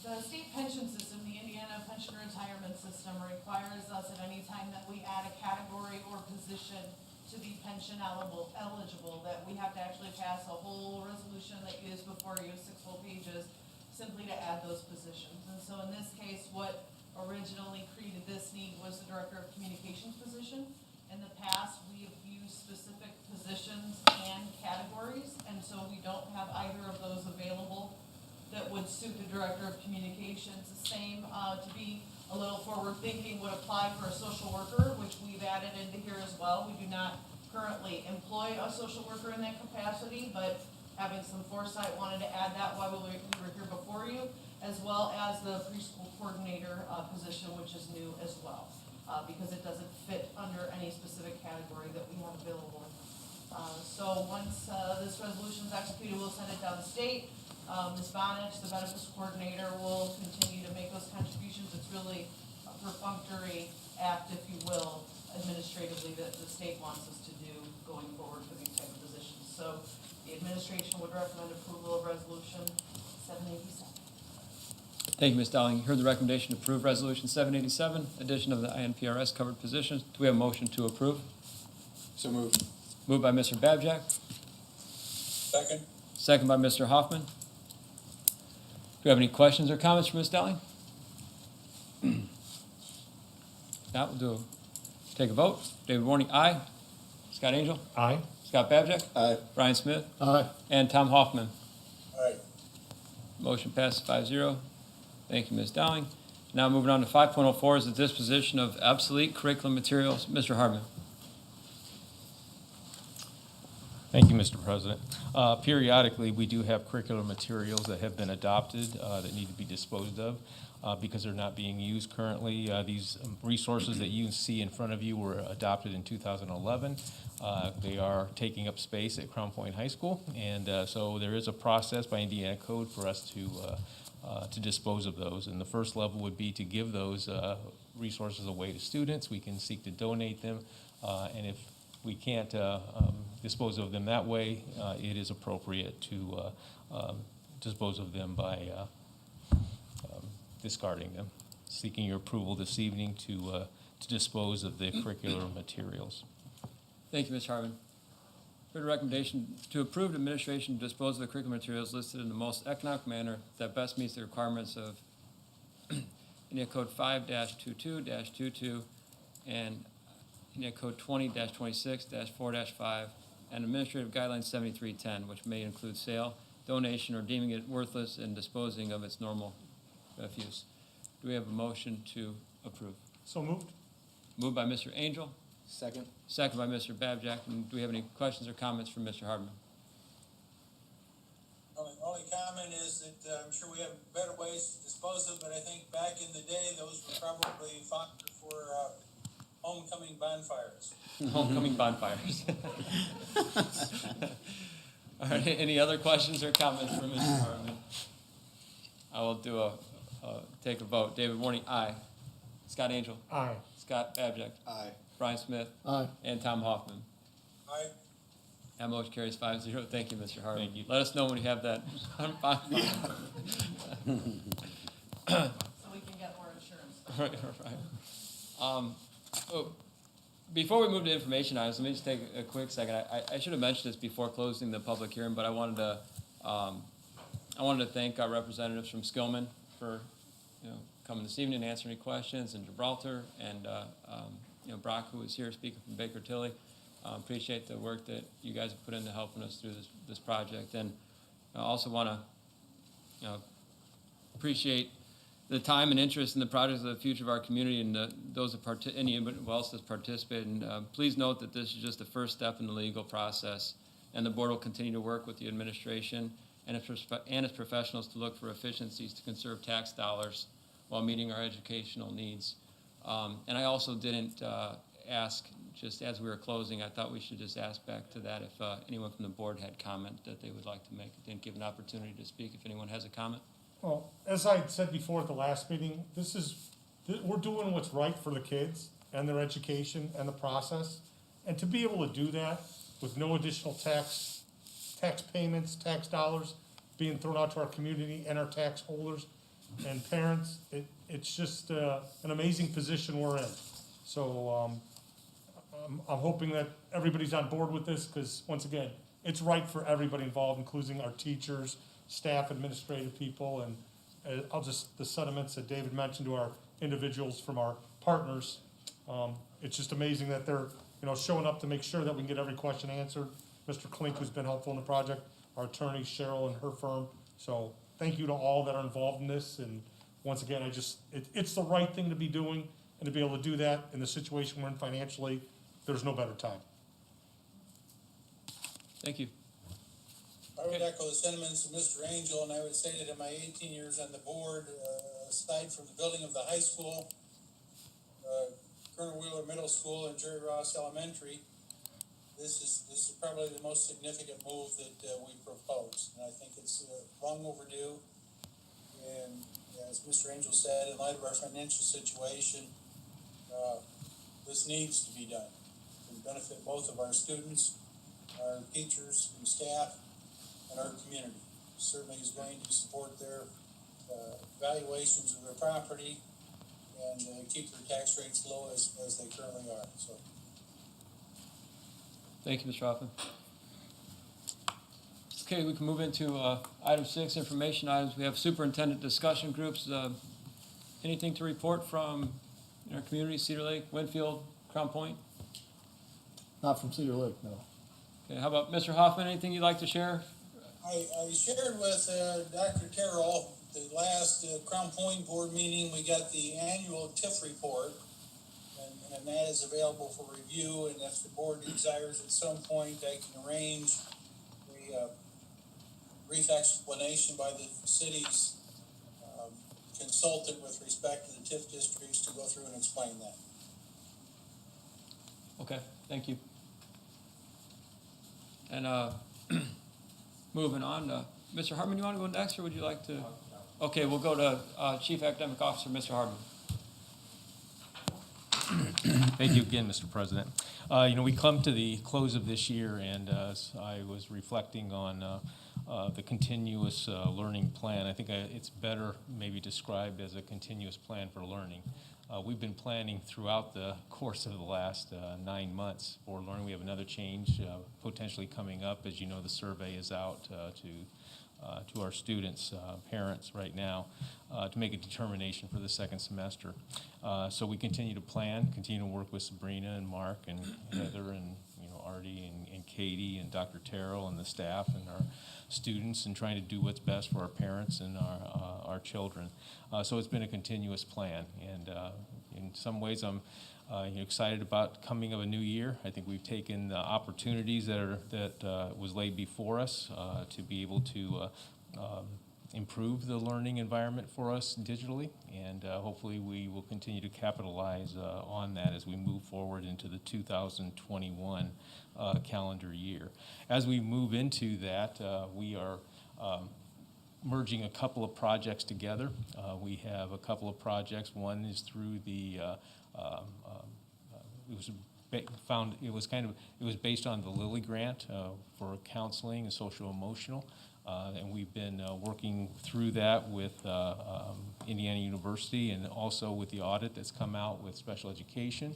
Speaker 6: The state pension system, the Indiana Pension Retirement System, requires us at any time that we add a category or position to be pension eligible, that we have to actually pass a whole resolution that is before you, 6 full pages, simply to add those positions. And so in this case, what originally created this need was the Director of Communications position. In the past, we have used specific positions and categories, and so we don't have either of those available that would suit the Director of Communications. The same, to be a little forward-thinking, would apply for a social worker, which we've added into here as well. We do not currently employ a social worker in that capacity, but having some foresight, wanted to add that while we were here before you, as well as the preschool coordinator position, which is new as well, because it doesn't fit under any specific category that we have available. So once this resolution is executed, we'll send it down the state. Ms. Bonich, the benefits coordinator, will continue to make those contributions. It's really a perfunctory act, if you will, administratively, that the state wants us to do going forward for these type of positions. So the administration would recommend approval of resolution 787.
Speaker 2: Thank you, Ms. Dowling. You heard the recommendation to approve Resolution 787, addition of the INPRS covered positions. Do we have a motion to approve?
Speaker 10: So moved.
Speaker 2: Moved by Mr. Babjack,
Speaker 4: Second?
Speaker 2: second by Mr. Hoffman. Do we have any questions or comments for Ms. Dowling? Now we'll take a vote. David Warney, aye. Scott Angel?
Speaker 3: Aye.
Speaker 2: Scott Babjack?
Speaker 10: Aye.
Speaker 2: Brian Smith?
Speaker 12: Aye.
Speaker 2: And Tom Hoffman.
Speaker 4: Aye.
Speaker 2: Motion passes 5-0. Thank you, Ms. Dowling. Now moving on to 5.04 is the disposition of obsolete curriculum materials. Mr. Hardman.
Speaker 13: Thank you, Mr. President. Periodically, we do have curricular materials that have been adopted that need to be disposed of because they're not being used currently. These resources that you see in front of you were adopted in 2011. They are taking up space at Crown Point High School, and so there is a process by Indiana Code for us to dispose of those. And the first level would be to give those resources away to students. We can seek to donate them, and if we can't dispose of them that way, it is appropriate to dispose of them by discarding them. Seeking your approval this evening to dispose of the curricular materials.
Speaker 2: Thank you, Mr. Hardman. Heard a recommendation to approve administration to dispose of the curriculum materials listed in the most economic manner that best meets the requirements of Indiana Code 5-22-22 and Indiana Code 20-26-4-5 and Administrative Guidelines 7310, which may include sale, donation, or deeming it worthless and disposing of its normal refuse. Do we have a motion to approve?
Speaker 3: So moved.
Speaker 2: Moved by Mr. Angel,
Speaker 10: Second.
Speaker 2: second by Mr. Babjack. And do we have any questions or comments from Mr. Hardman?
Speaker 4: Only comment is that I'm sure we have better ways to dispose of, but I think back in the day, those were probably fodder for homecoming bonfires.
Speaker 2: Homecoming bonfires. All right, any other questions or comments from Mr. Hardman? I will take a vote. David Warney, aye. Scott Angel?
Speaker 3: Aye.
Speaker 2: Scott Babjack?
Speaker 10: Aye.
Speaker 2: Brian Smith?
Speaker 12: Aye.
Speaker 2: And Tom Hoffman.
Speaker 4: Aye.
Speaker 2: That motion carries 5-0. Thank you, Mr. Hardman.
Speaker 13: Thank you.
Speaker 2: Let us know when you have that.
Speaker 6: So we can get more insurance.
Speaker 2: Right, right. Before we move to information items, let me just take a quick second. I should have mentioned this before closing the public hearing, but I wanted to thank our representatives from Skillman for, coming this evening and answering any questions, and Gibraltar, and, Brock, who was here speaking from Baker Tilly. Appreciate the work that you guys have put into helping us through this project. And I also want to, appreciate the time and interest in the projects of the future of our community, and those that anyone else that's participated. And please note that this is just the first step in the legal process, and the board will continue to work with the administration and its professionals to look for efficiencies to conserve tax dollars while meeting our educational needs. And I also didn't ask, just as we were closing, I thought we should just ask back to that if anyone from the board had comment that they would like to make. I didn't give an opportunity to speak if anyone has a comment.
Speaker 3: Well, as I said before at the last meeting, we're doing what's right for the kids and their education and the process. And to be able to do that with no additional tax payments, tax dollars being thrown out to our community and our tax holders and parents, it's just an amazing position we're in. So I'm hoping that everybody's on board with this, because once again, it's right for everybody involved, including our teachers, staff, administrative people, and the sentiments that David mentioned to our individuals from our partners. It's just amazing that they're, showing up to make sure that we can get every question answered. Mr. Klink, who's been helpful in the project, our attorney, Cheryl, and her firm. So thank you to all that are involved in this. And once again, it's the right thing to be doing, and to be able to do that in the situation we're in financially, there's no better time.
Speaker 2: Thank you.
Speaker 4: I would echo the sentiments of Mr. Angel, and I would say that in my 18 years on the board, aside from the building of the high school, Colonel Wheeler Middle School, and Jerry Ross Elementary, this is probably the most significant move that we proposed. And I think it's long overdue. And as Mr. Angel said, in light of our financial situation, this needs to be done to benefit both of our students, our teachers and staff, and our community. Certainly is going to support their valuations of their property and keep their tax rates low as they currently are. So,
Speaker 2: Thank you, Mr. Hoffman. Okay, we can move into item 6, information items. We have superintendent discussion groups. Anything to report from our community, Cedar Lake, Winfield, Crown Point?
Speaker 12: Not from Cedar Lake, no.
Speaker 2: Okay, how about Mr. Hoffman, anything you'd like to share?
Speaker 4: I shared with Dr. Terrell the last Crown Point board meeting. We got the annual TIF report, and that is available for review. And if the board desires at some point, I can arrange a brief explanation by the city's consultant with respect to the TIF districts to go through and explain that.
Speaker 2: Okay, thank you. And moving on, Mr. Hartman, you want to go next, or would you like to? Okay, we'll go to Chief Academic Officer, Mr. Hartman.
Speaker 13: Thank you again, Mr. President. We come to the close of this year, and as I was reflecting on the continuous learning plan, I think it's better maybe described as a continuous plan for learning. We've been planning throughout the course of the last 9 months for learning. We have another change potentially coming up. As you know, the survey is out to our students, parents right now, to make a determination for the second semester. So we continue to plan, continue to work with Sabrina and Mark and Heather and Artie and Katie and Dr. Terrell and the staff and our students, and trying to do what's best for our parents and our children. So it's been a continuous plan, and in some ways I'm excited about coming of a new year. I think we've taken the opportunities that was laid before us to be able to improve the learning environment for us digitally, and hopefully we will continue to capitalize on that as we move forward into the 2021 calendar year. As we move into that, we are merging a couple of projects together. We have a couple of projects. One is through the it was based on the Lilly grant for counseling and social emotional. And we've been working through that with Indiana University and also with the audit that's come out with special education.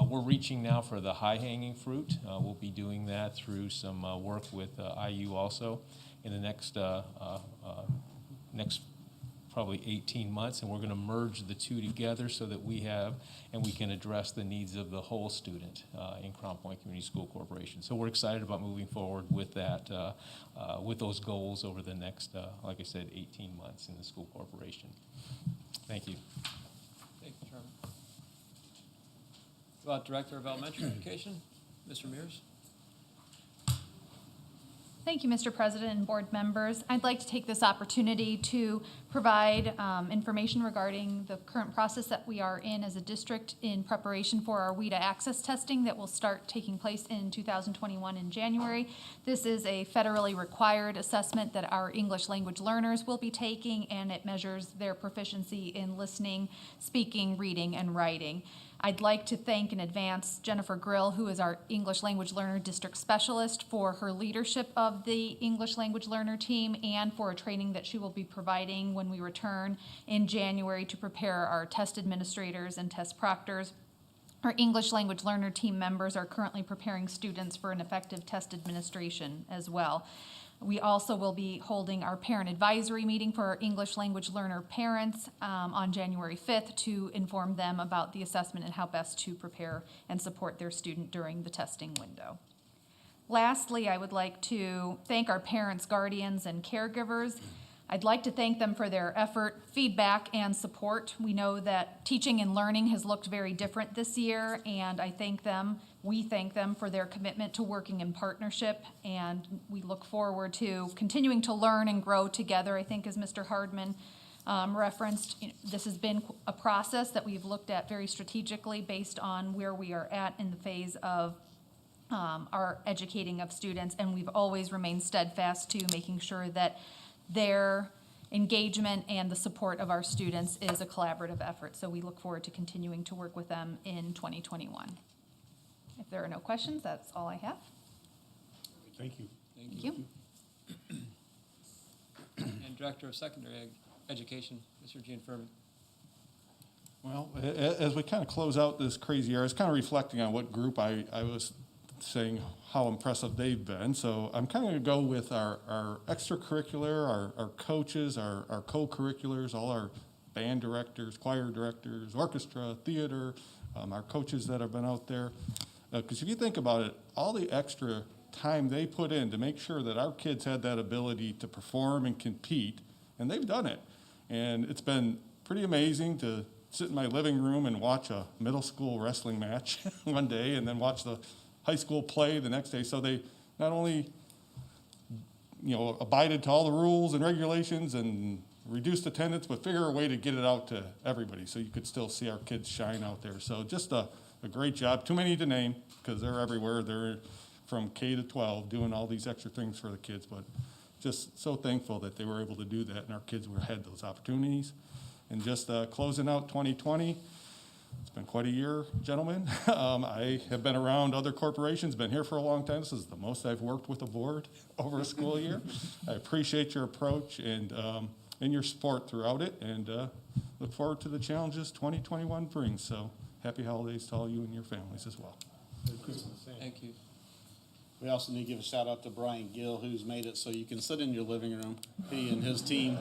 Speaker 13: We're reaching now for the high-hanging fruit. We'll be doing that through some work with IU also in the next probably 18 months, and we're going to merge the two together so that we can address the needs of the whole student in Crown Point Community School Corporation. So we're excited about moving forward with that, with those goals over the next, like I said, 18 months in the school corporation. Thank you.
Speaker 2: Thank you, Chairman. About Director of Elementary Education, Mr. Mears.
Speaker 14: Thank you, Mr. President and board members. I'd like to take this opportunity to provide information regarding the current process that we are in as a district in preparation for our WIDA access testing that will start taking place in 2021 in January. This is a federally required assessment that our English language learners will be taking, and it measures their proficiency in listening, speaking, reading, and writing. I'd like to thank in advance Jennifer Grill, who is our English Language Learner District Specialist, for her leadership of the English Language Learner team and for a training that she will be providing when we return in January to prepare our test administrators and test proctors. Our English Language Learner team members are currently preparing students for an effective test administration as well. We also will be holding our parent advisory meeting for our English language learner parents on January 5th to inform them about the assessment and how best to prepare and support their student during the testing window. Lastly, I would like to thank our parents, guardians, and caregivers. I'd like to thank them for their effort, feedback, and support. We know that teaching and learning has looked very different this year, and we thank them for their commitment to working in partnership, and we look forward to continuing to learn and grow together. I think as Mr. Hardman referenced, this has been a process that we've looked at very strategically based on where we are at in the phase of our educating of students, and we've always remained steadfast to making sure that their engagement and the support of our students is a collaborative effort. So we look forward to continuing to work with them in 2021. If there are no questions, that's all I have.
Speaker 3: Thank you.
Speaker 14: Thank you.
Speaker 2: And Director of Secondary Education, Mr. Gianfermi.
Speaker 11: Well, as we kind of close out this crazy year, I was kind of reflecting on what group I was saying how impressive they've been. So I'm kind of going to go with our extracurricular, our coaches, our co-curriculars, all our band directors, choir directors, orchestra, theater, our coaches that have been out there. Because if you think about it, all the extra time they put in to make sure that our kids had that ability to perform and compete, and they've done it. And it's been pretty amazing to sit in my living room and watch a middle school wrestling match one day and then watch the high school play the next day. So they not only, abided to all the rules and regulations and reduced attendance, but figure a way to get it out to everybody so you could still see our kids shine out there. So just a great job. Too many to name because they're everywhere. They're from K to 12 doing all these extra things for the kids, but just so thankful that they were able to do that and our kids had those opportunities. And just closing out 2020, it's been quite a year, gentlemen. I have been around other corporations, been here for a long time. This is the most I've worked with a board over a school year. I appreciate your approach and your support throughout it, and look forward to the challenges 2021 brings. So happy holidays to all you and your families as well.
Speaker 2: Thank you.
Speaker 1: We also need to give a shout out to Brian Gill, who's made it so you can sit in your living room, he and his team,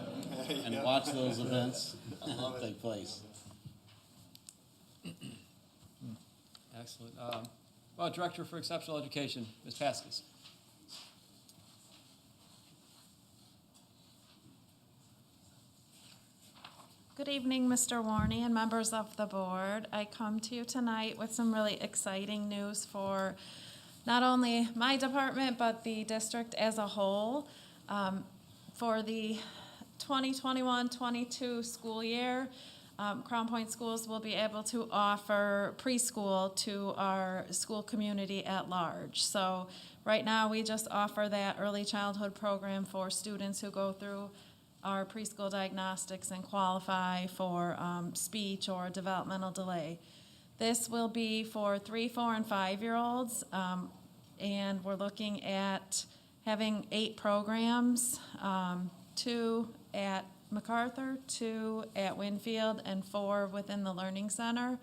Speaker 1: and watch those events take place.
Speaker 2: Excellent. Director for Exceptional Education, Ms. Paskis.
Speaker 15: Good evening, Mr. Warney and members of the board. I come to you tonight with some really exciting news for not only my department, but the district as a whole. For the 2021-22 school year, Crown Point Schools will be able to offer preschool to our school community at large. So right now, we just offer that early childhood program for students who go through our preschool diagnostics and qualify for speech or developmental delay. This will be for 3, 4, and 5-year-olds, and we're looking at having 8 programs, 2 at Macarthur, 2 at Winfield, and 4 within the Learning Center.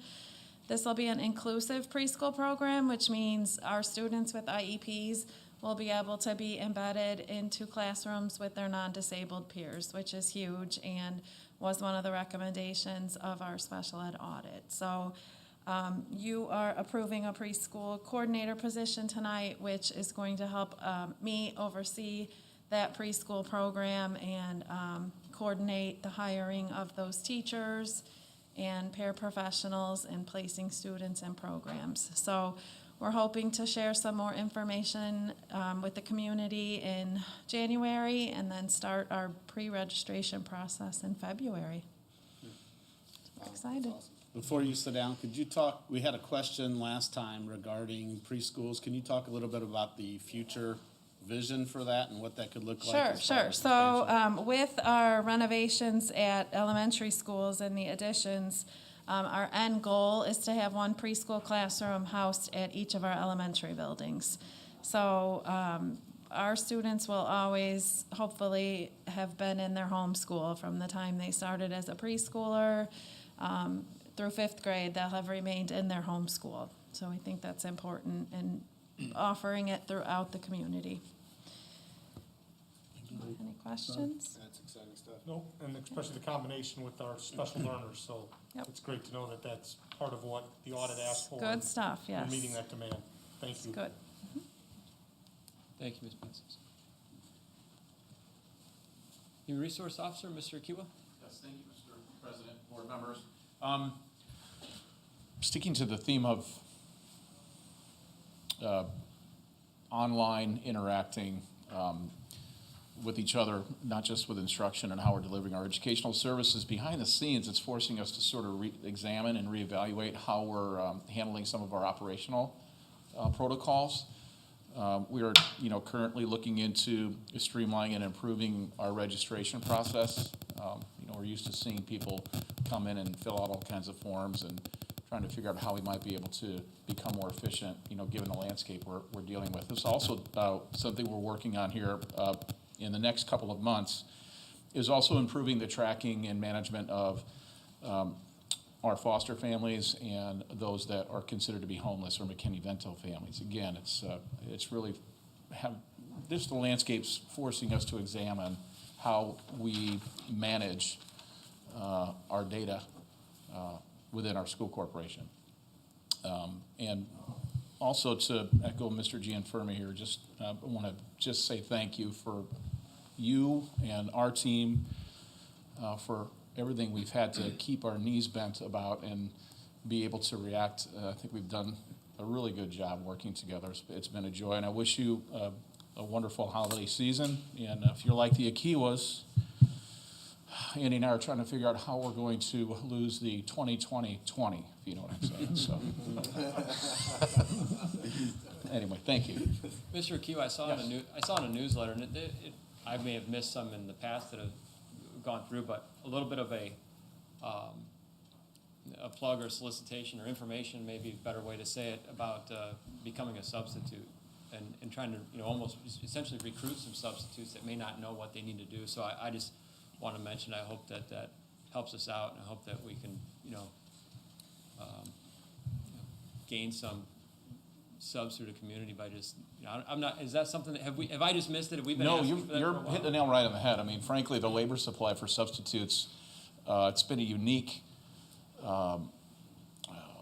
Speaker 15: This will be an inclusive preschool program, which means our students with IEPs will be able to be embedded into classrooms with their non-disabled peers, which is huge and was one of the recommendations of our special ed audit. So you are approving a preschool coordinator position tonight, which is going to help me oversee that preschool program and coordinate the hiring of those teachers and paraprofessionals and placing students in programs. So we're hoping to share some more information with the community in January and then start our pre-registration process in February. Excited.
Speaker 1: Before you sit down, could you talk, we had a question last time regarding preschools. Can you talk a little bit about the future vision for that and what that could look like?
Speaker 15: Sure. So with our renovations at elementary schools and the additions, our end goal is to have 1 preschool classroom housed at each of our elementary buildings. So our students will always, hopefully, have been in their home school from the time they started as a preschooler through 5th grade. They'll have remained in their home school. So we think that's important and offering it throughout the community. Any questions?
Speaker 10: That's exciting stuff.
Speaker 3: Nope, and especially the combination with our special learners, so
Speaker 15: Yep.
Speaker 3: it's great to know that that's part of what the audit asked for.
Speaker 15: Good stuff, yes.
Speaker 3: We're meeting that demand. Thank you.
Speaker 15: Good.
Speaker 2: Thank you, Ms. Princess. Human Resource Officer, Mr. Akiwa?
Speaker 9: Yes, thank you, Mr. President, board members. Sticking to the theme of online interacting with each other, not just with instruction and how we're delivering our educational services, behind the scenes, it's forcing us to sort of re-examine and reevaluate how we're handling some of our operational protocols. We are, currently looking into streamlining and improving our registration process. We're used to seeing people come in and fill out all kinds of forms and trying to figure out how we might be able to become more efficient, given the landscape we're dealing with. This is also something we're working on here in the next couple of months, is also improving the tracking and management of our foster families and those that are considered to be homeless or McKinney-Vento families. Again, it's really just the landscape's forcing us to examine how we manage our data within our school corporation. And also, to echo Mr. Gianfermi here, I want to just say thank you for you and our team for everything we've had to keep our knees bent about and be able to react. I think we've done a really good job working together. It's been a joy, and I wish you a wonderful holiday season. And if you're like the Akiwas, Andy and I are trying to figure out how we're going to lose the 2020-20, if you know what I'm saying. So, anyway, thank you.
Speaker 2: Mr. Akiwa, I saw in a newsletter, and I may have missed some in the past that have gone through, but a little bit of a plug or solicitation or information, maybe a better way to say it, about becoming a substitute and trying to almost essentially recruit some substitutes that may not know what they need to do. So I just want to mention, I hope that helps us out, and I hope that we can gain some subs through the community by just I'm not. Is that something that have I just missed it? Have we been?
Speaker 9: No,
Speaker 2: asking for that
Speaker 9: you're
Speaker 2: for a while?
Speaker 9: hitting the nail right on the head. I mean, frankly, the labor supply for substitutes, it's been a unique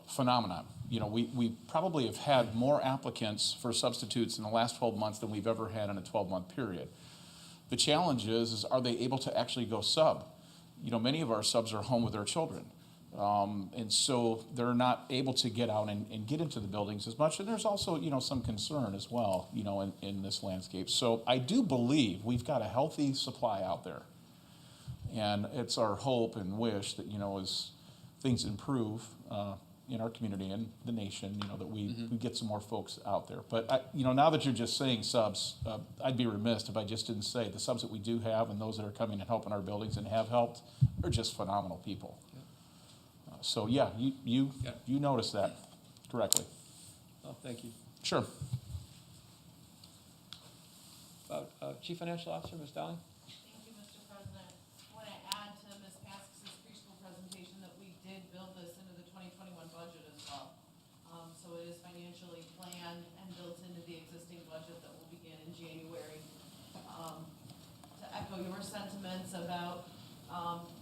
Speaker 9: phenomenon. We probably have had more applicants for substitutes in the last 12 months than we've ever had in a 12-month period. The challenge is are they able to actually go sub? Many of our subs are home with their children. And so they're not able to get out and get into the buildings as much. And there's also, some concern as well, in this landscape. So I do believe we've got a healthy supply out there. And it's our hope and wish that, as things improve in our community and the nation, that we get some more folks out there. But, now that you're just saying subs, I'd be remiss if I just didn't say the subs that we do have and those that are coming and helping our buildings and have helped are just phenomenal people. So yeah, you noticed that correctly.
Speaker 2: Oh, thank you.
Speaker 9: Sure.
Speaker 2: Chief Financial Officer, Ms. Dowling?
Speaker 6: Thank you, Mr. President. I want to add to Ms. Paskis's preschool presentation that we did build this into the 2021 budget as well. So it is financially planned and built into the existing budget that will begin in January. To echo your sentiments about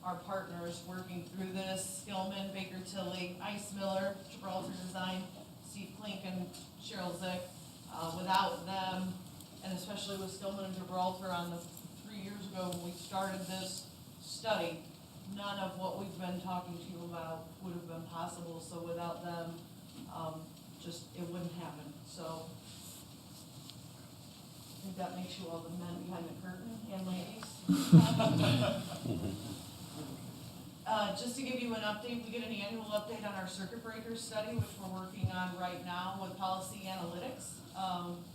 Speaker 6: our partners working through this, Skillman, Baker Tilly, Ice Miller, Gibraltar Design, Steve Klink, and Cheryl Zick. Without them, and especially with Skillman and Gibraltar on the 3 years ago when we started this study, none of what we've been talking to you about would have been possible. So without them, it wouldn't happen. So I think that makes you all the men behind the curtain and ladies. Just to give you an update, we get an annual update on our circuit breaker study, which we're working on right now with policy analytics.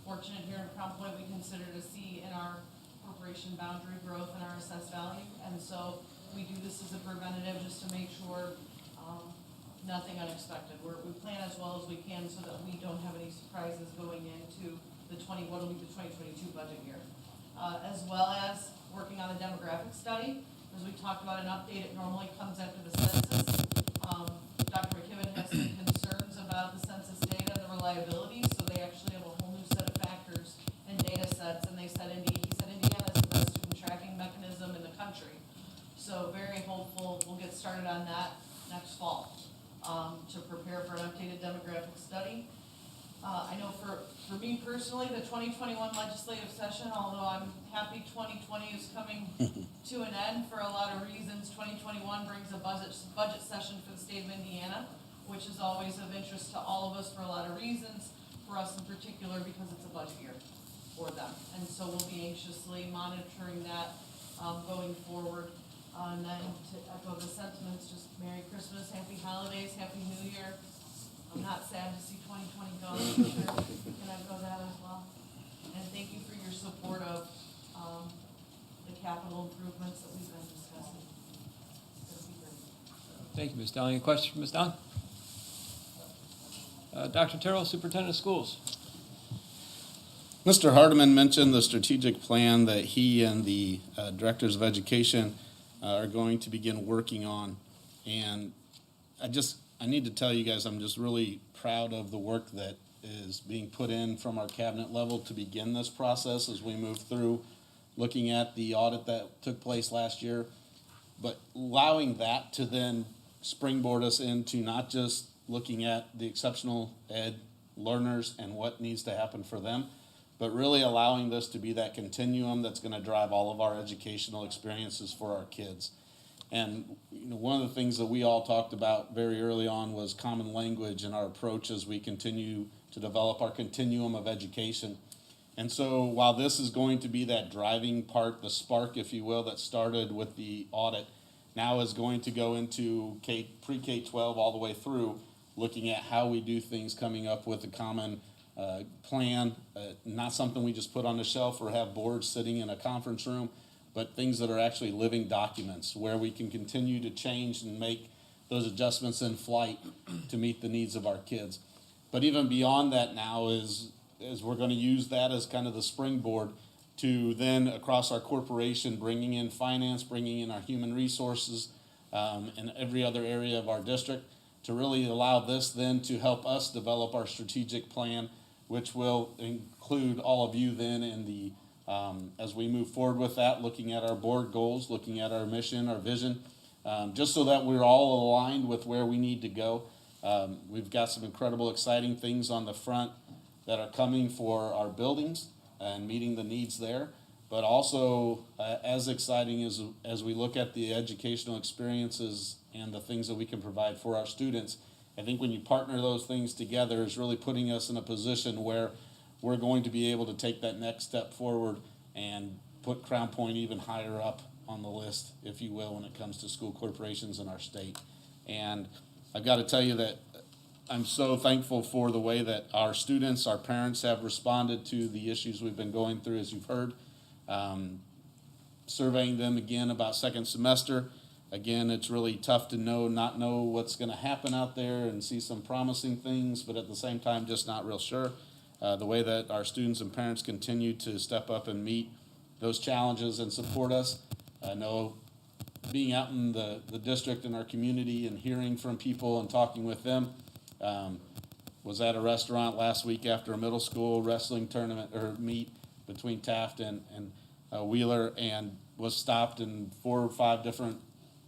Speaker 6: Fortunate here in Crown Point, we consider to see in our corporation boundary growth and our assessed value. And so we do this as a preventative just to make sure nothing unexpected. We plan as well as we can so that we don't have any surprises going into what will be the 2022 budget year. As well as working on a demographic study. As we talked about an update, it normally comes after the census. Dr. McKibben has some concerns about the census data and the reliability, so they actually have a whole new set of factors and data sets, and he said Indiana is the best student tracking mechanism in the country. So very hopeful we'll get started on that next fall to prepare for an updated demographic study. I know for me personally, the 2021 legislative session, although I'm happy 2020 is coming to an end for a lot of reasons, 2021 brings a budget session for the state of Indiana, which is always of interest to all of us for a lot of reasons, for us in particular because it's a budget year for them. And so we'll be anxiously monitoring that going forward. And then to echo the sentiments, just Merry Christmas, Happy Holidays, Happy New Year. I'm not sad to see 2020 go, for sure. Can I go that as well? And thank you for your support of the capital improvements that we've been discussing. That'd be great.
Speaker 2: Thank you, Ms. Dowling. Any questions for Ms. Dowling? Dr. Terrell, Superintendent of Schools.
Speaker 1: Mr. Hardeman mentioned the strategic plan that he and the directors of education are going to begin working on. And I need to tell you guys, I'm just really proud of the work that is being put in from our cabinet level to begin this process as we move through looking at the audit that took place last year, but allowing that to then springboard us into not just looking at the exceptional ed learners and what needs to happen for them, but really allowing this to be that continuum that's going to drive all of our educational experiences for our kids. And one of the things that we all talked about very early on was common language and our approach as we continue to develop our continuum of education. And so while this is going to be that driving part, the spark, if you will, that started with the audit, now is going to go into pre-K-12 all the way through, looking at how we do things, coming up with a common plan, not something we just put on the shelf or have boards sitting in a conference room, but things that are actually living documents where we can continue to change and make those adjustments in flight to meet the needs of our kids. But even beyond that now is we're going to use that as kind of the springboard to then across our corporation, bringing in finance, bringing in our human resources, and every other area of our district to really allow this then to help us develop our strategic plan, which will include all of you then in the as we move forward with that, looking at our board goals, looking at our mission, our vision, just so that we're all aligned with where we need to go. We've got some incredible, exciting things on the front that are coming for our buildings and meeting the needs there, but also as exciting as we look at the educational experiences and the things that we can provide for our students. I think when you partner those things together, it's really putting us in a position where we're going to be able to take that next step forward and put Crown Point even higher up on the list, if you will, when it comes to school corporations in our state. And I've got to tell you that I'm so thankful for the way that our students, our parents have responded to the issues we've been going through, as you've heard. Surveying them again about second semester. Again, it's really tough to not know what's going to happen out there and see some promising things, but at the same time, just not real sure. the way that our students and parents continue to step up and meet those challenges and support us. I know being out in the district and our community and hearing from people and talking with them, was at a restaurant last week after a middle school wrestling tournament or meet between Taft and Wheeler, and was stopped, and 4 or 5 different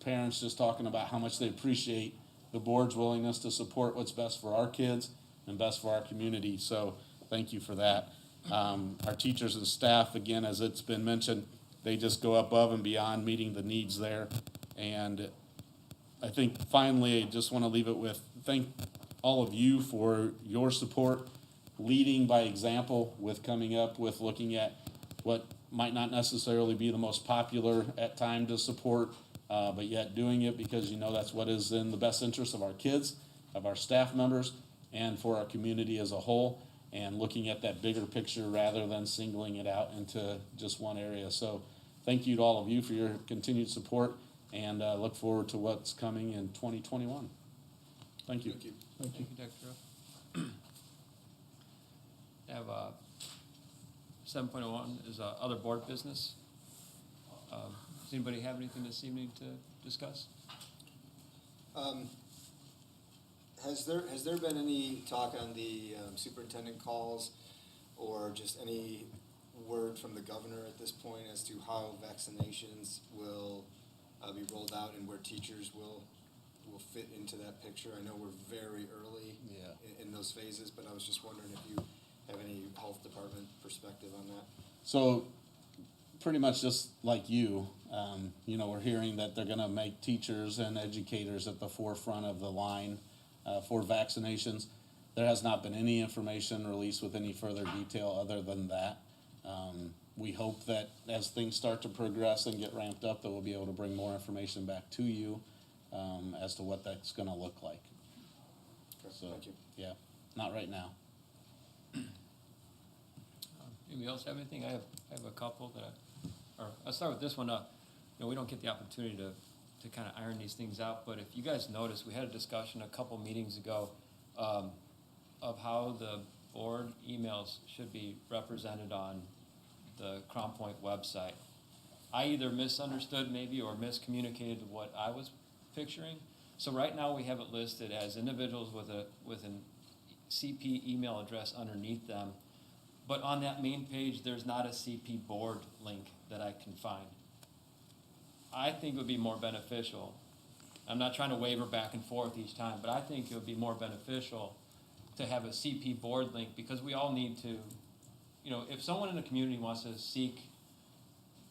Speaker 1: parents just talking about how much they appreciate the board's willingness to support what's best for our kids and best for our community. So thank you for that. Our teachers and staff, again, as it's been mentioned, they just go above and beyond meeting the needs there. And I think finally, I just want to leave it with thank all of you for your support, leading by example with coming up with looking at what might not necessarily be the most popular at time to support, but yet doing it because you know that's what is in the best interest of our kids, of our staff members, and for our community as a whole, and looking at that bigger picture rather than singling it out into just one area. So thank you to all of you for your continued support, and look forward to what's coming in 2021. Thank you.
Speaker 2: Thank you, Dr. Terrell. Have 7.01 is other board business. Does anybody have anything this evening to discuss?
Speaker 10: Has there been any talk on the superintendent calls, or just any word from the governor at this point as to how vaccinations will be rolled out and where teachers will fit into that picture? I know we're very early in those phases, but I was just wondering if you have any health department perspective on that.
Speaker 1: So pretty much just like you, we're hearing that they're going to make teachers and educators at the forefront of the line for vaccinations. There has not been any information released with any further detail other than that. We hope that as things start to progress and get ramped up, that we'll be able to bring more information back to you as to what that's going to look like.
Speaker 10: Okay,
Speaker 1: So,
Speaker 10: thank you.
Speaker 1: yeah, not right now.
Speaker 2: Anybody else have anything? I have a couple that I'll start with this one. We don't get the opportunity to kind of iron these things out, but if you guys notice, we had a discussion a couple meetings ago of how the board emails should be represented on the Crown Point website. I either misunderstood maybe or miscommunicated what I was picturing. So right now we have it listed as individuals with an CP email address underneath them. But on that main page, there's not a CP board link that I can find. I think it would be more beneficial. I'm not trying to waver back and forth each time, but I think it would be more beneficial to have a CP board link, because we all need to, if someone in the community wants to seek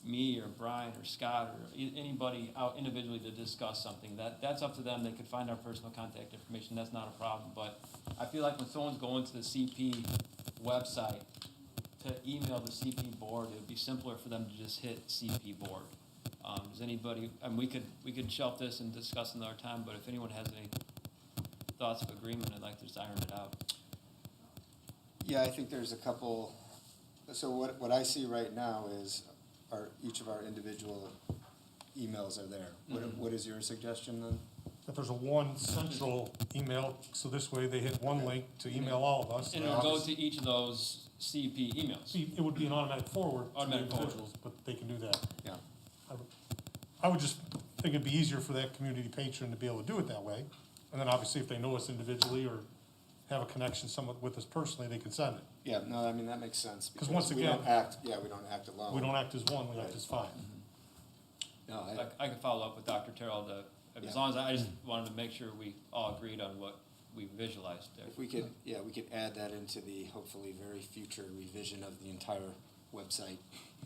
Speaker 2: me or Brian or Scott or anybody out individually to discuss something, that's up to them. They could find our personal contact information. That's not a problem. But I feel like when someone's going to the CP website to email the CP board, it would be simpler for them to just hit CP board. Does anybody, we could shelf this and discuss another time, but if anyone has any thoughts of agreement, I'd like to just iron it out.
Speaker 10: Yeah, I think there's a couple. So what I see right now is each of our individual emails are there. What is your suggestion then?
Speaker 3: That there's a one central email, so this way they hit one link to email all of us.
Speaker 2: And it'll go to each of those CP emails.
Speaker 3: It would be an automatic forward to the
Speaker 2: Automatic forward.
Speaker 3: individuals, but they can do that.
Speaker 10: Yeah.
Speaker 3: I would just think it'd be easier for that community patron to be able to do it that way. And then obviously if they know us individually or have a connection somewhat with us personally, they can send it.
Speaker 10: Yeah, no, I mean, that makes sense.
Speaker 3: Because once
Speaker 10: we
Speaker 3: again,
Speaker 10: don't act alone.
Speaker 3: we don't act as one, we act as five.
Speaker 10: No,
Speaker 2: I could follow up with Dr. Terrell as long as I just wanted to make sure we all agreed on what we visualized there.
Speaker 10: if we could add that into the hopefully very future revision of the entire website.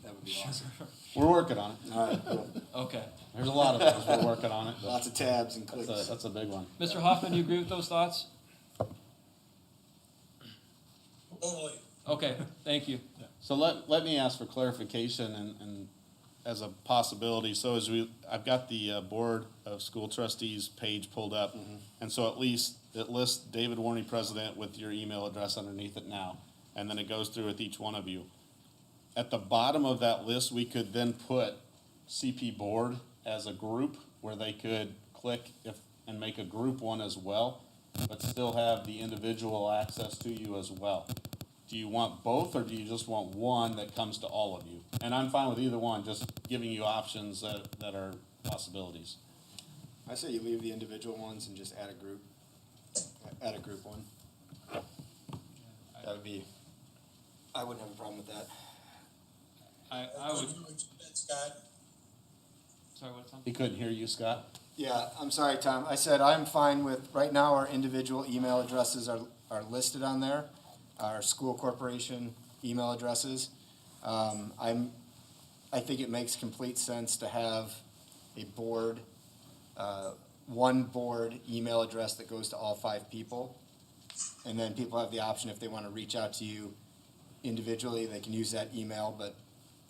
Speaker 10: That would be awesome.
Speaker 1: We're working on it.
Speaker 10: All right, cool.
Speaker 2: Okay.
Speaker 1: There's a lot of things we're working on it. but
Speaker 10: Lots of tabs and clicks.
Speaker 1: That's a big one.
Speaker 2: Mr. Hoffman, do you agree with those thoughts?
Speaker 4: Totally.
Speaker 2: Okay, thank you.
Speaker 1: So let me ask for clarification and as a possibility. So I've got the Board of School Trustees page pulled up, and so at least it lists David Warney, President, with your email address underneath it now, and then it goes through with each one of you. At the bottom of that list, we could then put CP Board as a group where they could click and make a group one as well, but still have the individual access to you as well. do you want both, or do you just want one that comes to all of you? And I'm fine with either one, just giving you options that are possibilities.
Speaker 10: I say you leave the individual ones and just add a group one. That would be, I wouldn't have a problem with that.
Speaker 2: I would,
Speaker 4: Scott,
Speaker 2: sorry, what's on?
Speaker 1: He couldn't hear you, Scott?
Speaker 10: Yeah, I'm sorry, Tom. I said I'm fine with, right now, our individual email addresses are listed on there, our school corporation email addresses. I think it makes complete sense to have a board, one board email address that goes to all 5 people. And then people have the option, if they want to reach out to you individually, they can use that email, but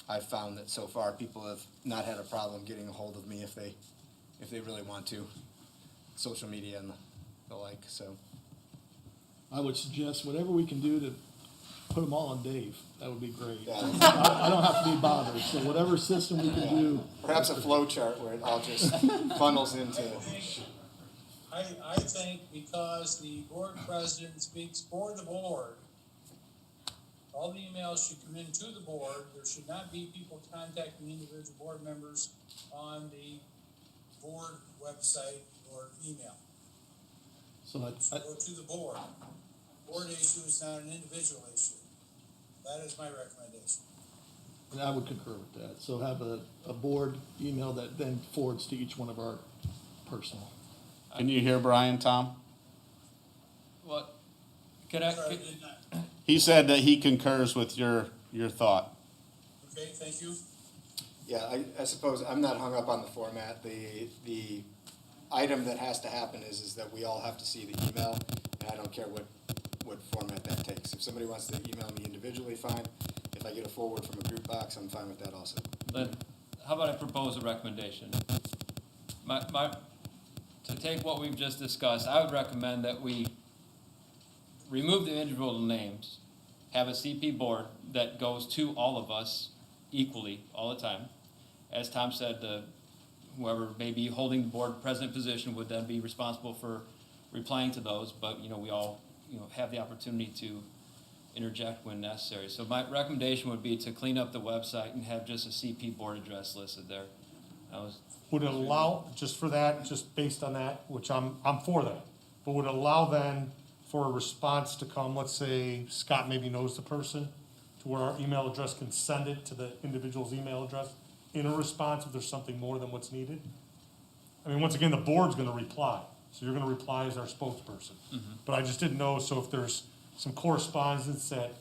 Speaker 10: I've found that so far people have not had a problem getting a hold of me if they really want to. Social media and the like, so.
Speaker 12: I would suggest whatever we can do to put them all on Dave, that would be great.
Speaker 10: Yeah.
Speaker 12: I don't have to be bothered, so whatever system we can do.
Speaker 10: Perhaps a flow chart where it all just funnels into.
Speaker 4: I think because the board president speaks for the board, all the emails should come in to the board. There should not be people contacting individual board members on the board website or email.
Speaker 12: So
Speaker 4: Go to the board. Board issue is not an individual issue. That is my recommendation.
Speaker 12: I would concur with that. So have a board email that then forwards to each one of our personal.
Speaker 1: Can you hear Brian, Tom?
Speaker 2: What? Could I,
Speaker 4: Sorry, I
Speaker 2: could-
Speaker 4: did not.
Speaker 1: He said that he concurs with your thought.
Speaker 4: Okay, thank you.
Speaker 10: Yeah, I suppose I'm not hung up on the format. The item that has to happen is that we all have to see the email, and I don't care what format that takes. If somebody wants to email me individually, fine. If I get a forward from a group box, I'm fine with that also.
Speaker 2: then, how about I propose a recommendation? To take what we've just discussed, I would recommend that we remove the individual names, have a CP board that goes to all of us equally all the time. As Tom said, whoever may be holding the board president position would then be responsible for replying to those, but, we all, have the opportunity to interject when necessary. So my recommendation would be to clean up the website and have just a CP board address listed there.
Speaker 3: Would it allow, just for that, just based on that, which I'm for that, but would it allow then for a response to come, let's say Scott maybe knows the person, to where our email address can send it to the individual's email address in a response if there's something more than what's needed? I mean, once again, the board's gonna reply, so you're gonna reply as our spokesperson. But I just didn't know, so if there's some correspondence that,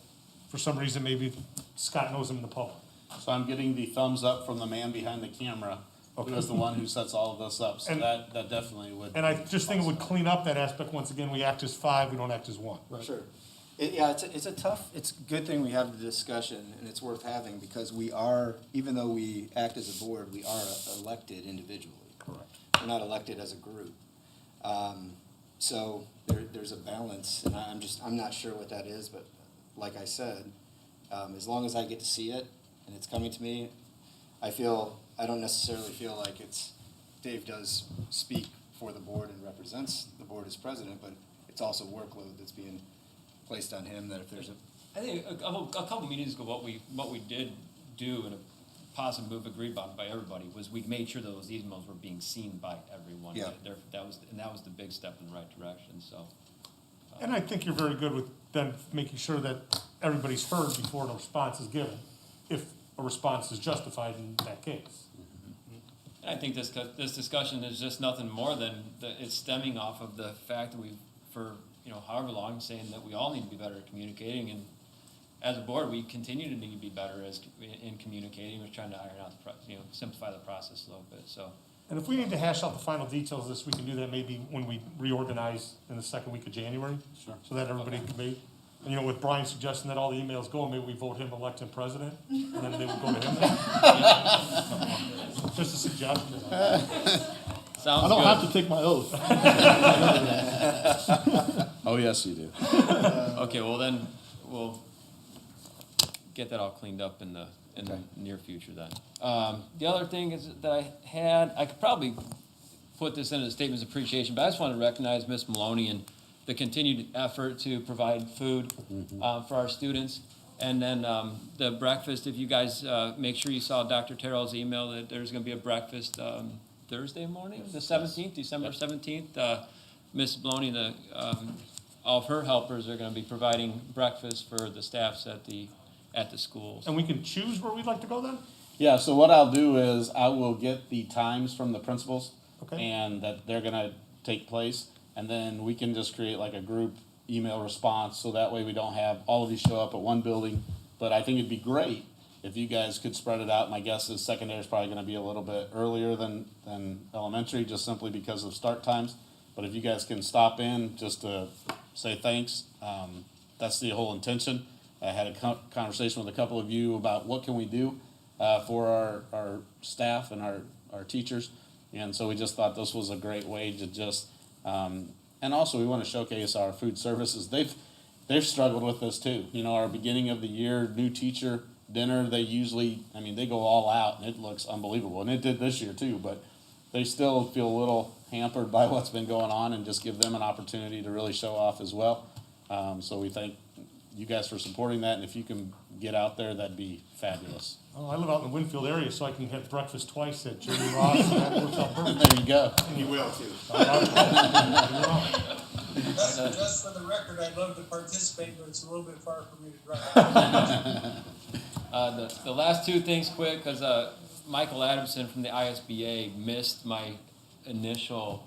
Speaker 3: for some reason, maybe Scott knows him in the public.
Speaker 1: So I'm getting the thumbs up from the man behind the camera, who is the one who sets all of this up, so
Speaker 3: And-
Speaker 1: that definitely would.
Speaker 3: And I just think it would clean up that aspect, once again, we act as 5, we don't act as 1.
Speaker 10: Sure. It's a tough, it's a good thing we have the discussion, and it's worth having, because we are, even though we act as a board, we are elected individually.
Speaker 1: Correct.
Speaker 10: We're not elected as a group. So there's a balance, and I'm not sure what that is, but like I said, as long as I get to see it and it's coming to me, I don't necessarily feel like Dave does speak for the board and represents the board as president, but it's also workload that's being placed on him, that if there's
Speaker 2: I think a couple meetings ago, what we did do in a positive move agreed upon by everybody was we made sure that those emails were being seen by everyone.
Speaker 10: Yeah.
Speaker 2: That was the big step in the right direction, so.
Speaker 3: And I think you're very good with then making sure that everybody's heard before a response is given, if a response is justified in that case.
Speaker 2: I think this discussion is just nothing more than it's stemming off of the fact that for however long, saying that we all need to be better at communicating, and as a board, we continue to need to be better in communicating. We're trying to iron out simplify the process a little bit. So.
Speaker 3: And if we need to hash out the final details of this, we can do that maybe when we reorganize in the second week of January.
Speaker 1: Sure.
Speaker 3: So that everybody can be, and with Brian suggesting that all the emails go, maybe we vote him elected president, and then they would go to him. Just a suggestion.
Speaker 2: Sounds
Speaker 12: I don't
Speaker 2: good.
Speaker 12: have to take my oath.
Speaker 1: Oh, yes, you do.
Speaker 2: Okay, well then, we'll get that all cleaned up in the near future then. The other thing is that I could probably put this in as statements of appreciation, but I just want to recognize Ms. Maloney and the continued effort to provide food for our students. And then the breakfast, if you guys make sure you saw Dr. Terrell's email that there's going to be a breakfast Thursday morning, the 17th, December 17th. Miss Maloney, all of her helpers are going to be providing breakfast for the staffs at the schools.
Speaker 3: And we can choose where we'd like to go then?
Speaker 1: Yeah, so what I'll do is I will get the times from the principals.
Speaker 3: Okay.
Speaker 1: And that they're gonna take place, and then we can just create like a group email response, so that way we don't have all of you show up at one building. But I think it'd be great if you guys could spread it out. My guess is secondary is probably gonna be a little bit earlier than elementary, just simply because of start times. But if you guys can stop in just to say thanks, that's the whole intention. I had a conversation with a couple of you about what can we do for our staff and our teachers. And so we just thought this was a great way to just, and also we want to showcase our food services. They've struggled with this too. You know, our beginning of the year new teacher dinner, they go all out and it looks unbelievable. And it did this year too, but they still feel a little hampered by what's been going on, and just give them an opportunity to really show off as well. So we thank you guys for supporting that, and if you can get out there, that'd be fabulous.
Speaker 3: Oh, I live out in the Winfield area, so I can have breakfast twice at Jimmy Ross, and that works out perfect.
Speaker 1: There you go.
Speaker 3: And you will too.
Speaker 4: Just for the record, I'd love to participate, but it's a little bit far for me to drive.
Speaker 2: The last two things quick, because Michael Adamson from the ISBA missed my initial,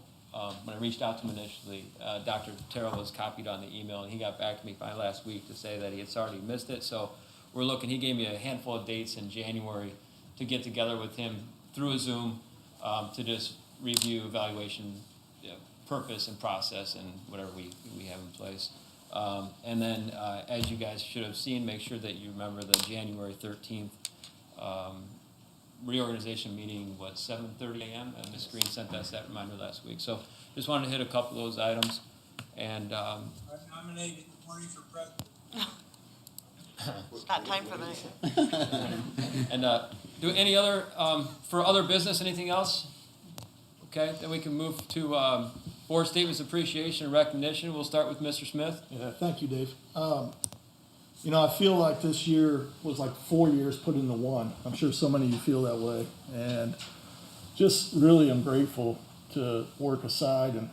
Speaker 2: when I reached out to him initially, Dr. Terrell was copied on the email, and he got back to me finally last week to say that he had already missed it. So we're looking, he gave me a handful of dates in January to get together with him through a Zoom to just review evaluation purpose and process and whatever we have in place. And then, as you guys should have seen, make sure that you remember the January 13th reorganization meeting was 7:30 a.m. and Ms. Green sent us that reminder last week. So just wanted to hit a couple of those items. And
Speaker 4: I nominated Marty for president.
Speaker 16: It's not time for that.
Speaker 2: And do any other, for other business, anything else? Okay, then we can move to board statements of appreciation and recognition. We'll start with Mr. Smith.
Speaker 12: Yeah, thank you, Dave. You know, I feel like this year was like 4 years put into one. I'm sure so many of you feel that way. And just really am grateful to work aside and,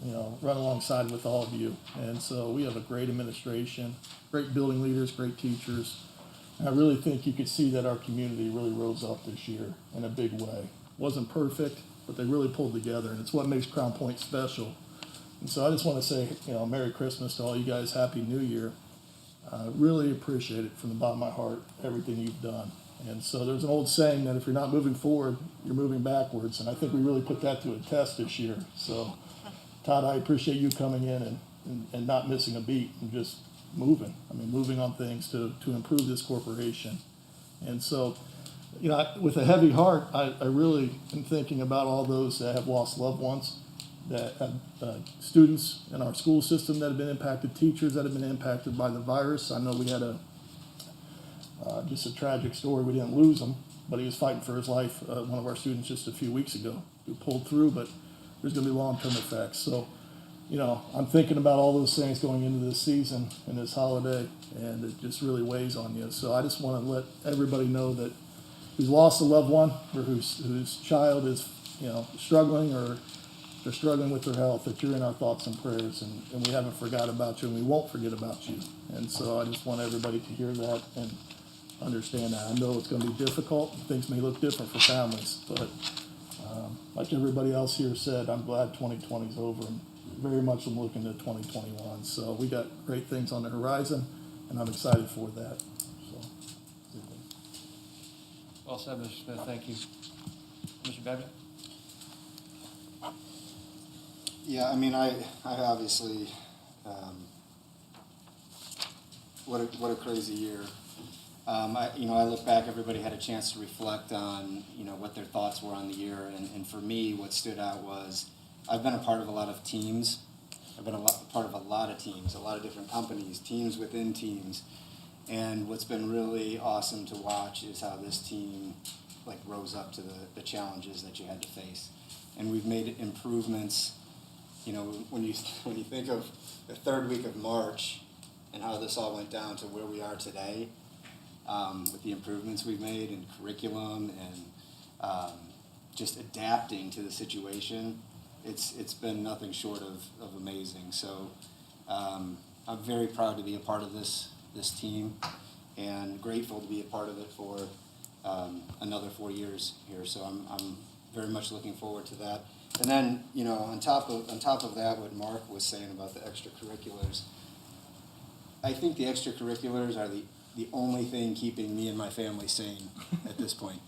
Speaker 12: you know, run alongside with all of you. And so we have a great administration, great building leaders, great teachers. And I really think you could see that our community really rose up this year in a big way. Wasn't perfect, but they really pulled together, and it's what makes Crown Point special. And so I just want to say, you know, Merry Christmas to all you guys, Happy New Year. Really appreciate it from the bottom of my heart, everything you've done. And so there's an old saying that if you're not moving forward, you're moving backwards, and I think we really put that to a test this year. So Todd, I appreciate you coming in and not missing a beat and just moving. I mean, moving on things to improve this corporation. And so, you know, with a heavy heart, I really am thinking about all those that have lost loved ones, that have students in our school system that have been impacted, teachers that have been impacted by the virus. I know we had just a tragic story. We didn't lose him, but he was fighting for his life. One of our students just a few weeks ago who pulled through, but there's going to be long-term effects. So, you know, I'm thinking about all those things going into this season and this holiday, and it just really weighs on you. So I just want to let everybody know that who's lost a loved one or whose child is, you know, struggling or they're struggling with their health, that you're in our thoughts and prayers, and we haven't forgot about you, and we won't forget about you. And so I just want everybody to hear that and understand that. I know it's going to be difficult. Things may look different for families, but like everybody else here said, I'm glad 2020 is over, and very much I'm looking to 2021. So we got great things on the horizon, and I'm excited for that. So.
Speaker 2: Well said, Mr. Smith. Thank you. Mr. Babbitt?
Speaker 10: Yeah, I mean, I obviously, what a crazy year. I look back, everybody had a chance to reflect on, you know, what their thoughts were on the year. And for me, what stood out was I've been a part of a lot of teams. I've been part of a lot of teams, a lot of different companies, teams within teams. And what's been really awesome to watch is how this team, rose up to the challenges that you had to face. And we've made improvements you know, when you think of the third week of March and how this all went down to where we are today, with the improvements we've made in curriculum and just adapting to the situation, it's been nothing short of amazing. So I'm very proud to be a part of this team and grateful to be a part of it for another 4 years here. So I'm very much looking forward to that. And then, you know, on top of that, what Mark was saying about the extracurriculars, I think the extracurriculars are the only thing keeping me and my family sane at this point.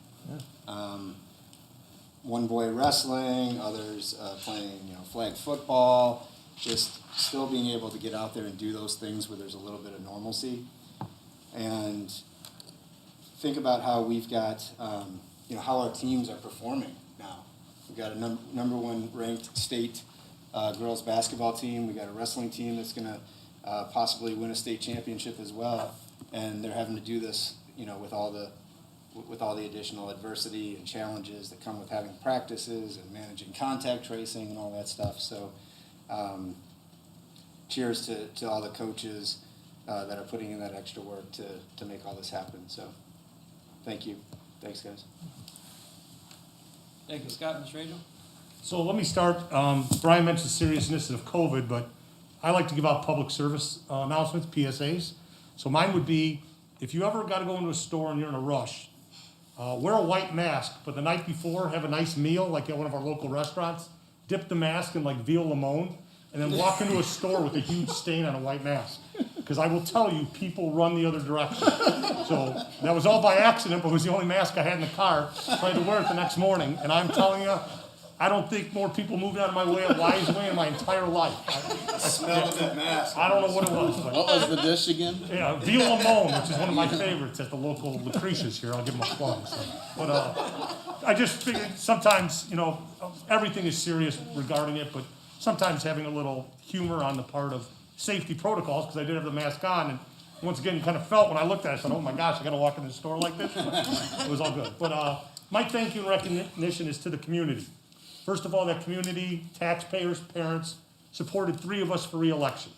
Speaker 10: One boy wrestling, others playing, you know, flag football, just still being able to get out there and do those things where there's a little bit of normalcy. And think about how we've got, you know, how our teams are performing now. We've got a number one ranked state girls basketball team. We've got a wrestling team that's going to possibly win a state championship as well. And they're having to do this, you know, with all the additional adversity and challenges that come with having practices and managing contact tracing and all that stuff. So cheers to all the coaches that are putting in that extra work to make all this happen. So thank you. Thanks, guys.
Speaker 2: Thank you, Scott. Mr. Angel?
Speaker 3: So let me start. Brian mentioned the seriousness of COVID, but I like to give out public service announcements, PSAs. So mine would be, if you ever got to go into a store and you're in a rush, wear a white mask, but the night before, have a nice meal, like at one of our local restaurants, dip the mask in like veal limon, and then walk into a store with a huge stain on a white mask. Because I will tell you, people run the other direction. So that was all by accident, but it was the only mask I had in the car. So I had to wear it the next morning, and I'm telling you, I don't think more people moved out of my way a wise way in my entire life.
Speaker 10: I smelled that mask.
Speaker 3: I don't know what it was. But,
Speaker 1: What was the dish again?
Speaker 3: yeah, veal limon, which is one of my favorites at the local Lucretia's here. I'll give them a plug. So. But I just figured sometimes, you know, everything is serious regarding it, but sometimes having a little humor on the part of safety protocols, because I did have the mask on, and once again, you kind of felt when I looked at it, I said, oh my gosh, I got to walk in the store like this. But it was all good. But my thank you and recognition is to the community. First of all, that community, taxpayers, parents, supported 3 of us for re-election.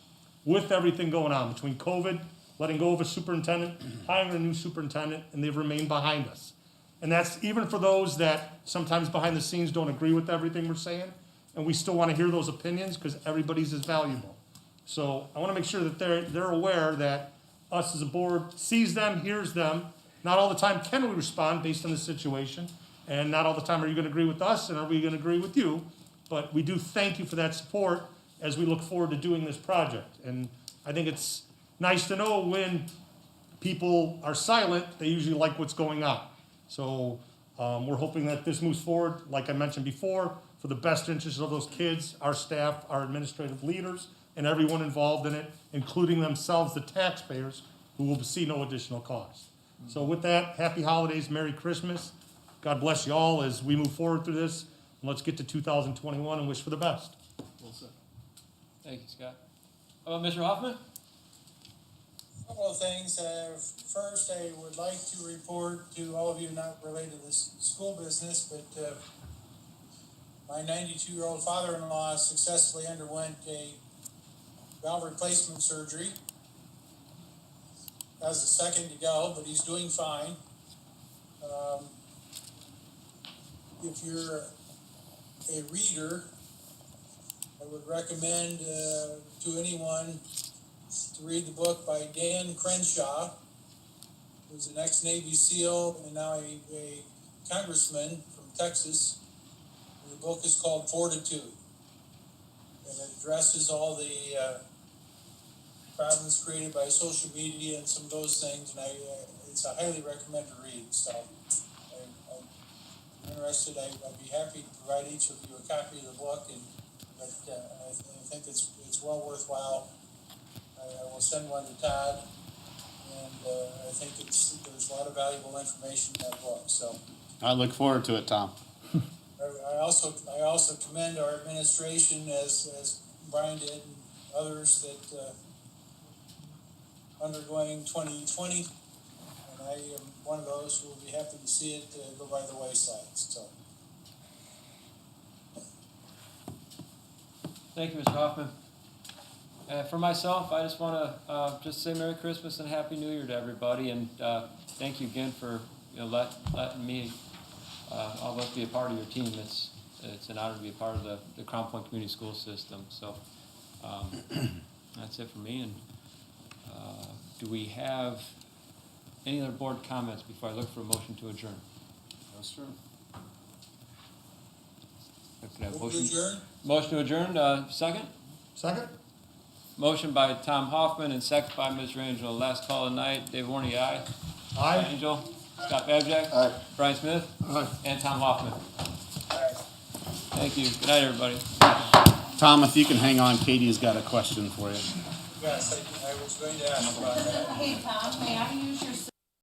Speaker 3: With everything going on between COVID, letting go of a superintendent, hiring a new superintendent, and they've remained behind us. And that's even for those that sometimes behind the scenes don't agree with everything we're saying, and we still want to hear those opinions because everybody's is valuable. So I want to make sure that they're aware that us as a board sees them, hears them. Not all the time can we respond based on the situation. And not all the time are you going to agree with us and are we going to agree with you. But we do thank you for that support as we look forward to doing this project. And I think it's nice to know when people are silent, they usually like what's going on. So we're hoping that this moves forward, like I mentioned before, for the best interests of those kids, our staff, our administrative leaders, and everyone involved in it, including themselves, the taxpayers, who will see no additional cost. So with that, happy holidays, Merry Christmas. God bless you all as we move forward through this. And let's get to 2021 and wish for the best.
Speaker 12: Well said.
Speaker 2: Thank you, Scott. Mr. Hoffman?
Speaker 4: A couple of things. First, I would like to report to all of you, not related to this school business, but my 92-year-old father-in-law successfully underwent a valve replacement surgery. Has a second to go, but he's doing fine. If you're a reader, I would recommend to anyone to read the book by Dan Crenshaw, who's an ex-Navy SEAL and now a congressman from Texas. The book is called Fortitude, and it addresses all the problems created by social media and some of those things, and it's a highly recommend to read. So I'm interested. I'd be happy to provide each of you a copy of the book, but I think it's well worthwhile. I will send one to Todd, and I think there's a lot of valuable information in that book. So
Speaker 1: I look forward to it, Tom.
Speaker 4: I also commend our administration, as Brian did, and others that undergoing 2020, and I am one of those who will be happy to see it go by the wayside. So.
Speaker 2: Thank you, Mr. Hoffman. For myself, I just want to just say Merry Christmas and Happy New Year to everybody, and thank you again for letting me, all of us, be a part of your team. It's an honor to be a part of the Crown Point Community School System. So that's it for me. And do we have any other board comments before I look for a motion to adjourn?
Speaker 1: Yes, sir.
Speaker 2: Could I have
Speaker 4: Move to adjourn?
Speaker 2: Motion to adjourn, second?
Speaker 3: Second?
Speaker 2: Motion by Tom Hoffman and second by Ms. Rangel. Last call of the night. Dave Warney, aye.
Speaker 3: Aye.
Speaker 2: Angel. Scott Babjack.
Speaker 1: Aye.
Speaker 2: Brian Smith.
Speaker 3: Aye.
Speaker 2: And Tom Hoffman.
Speaker 4: All right.
Speaker 2: Thank you. Good night, everybody.
Speaker 1: Tom, if you can hang on, Katie has got a question for you.
Speaker 4: Yes, I was going to ask about that.
Speaker 6: Hey, Tom, may I use your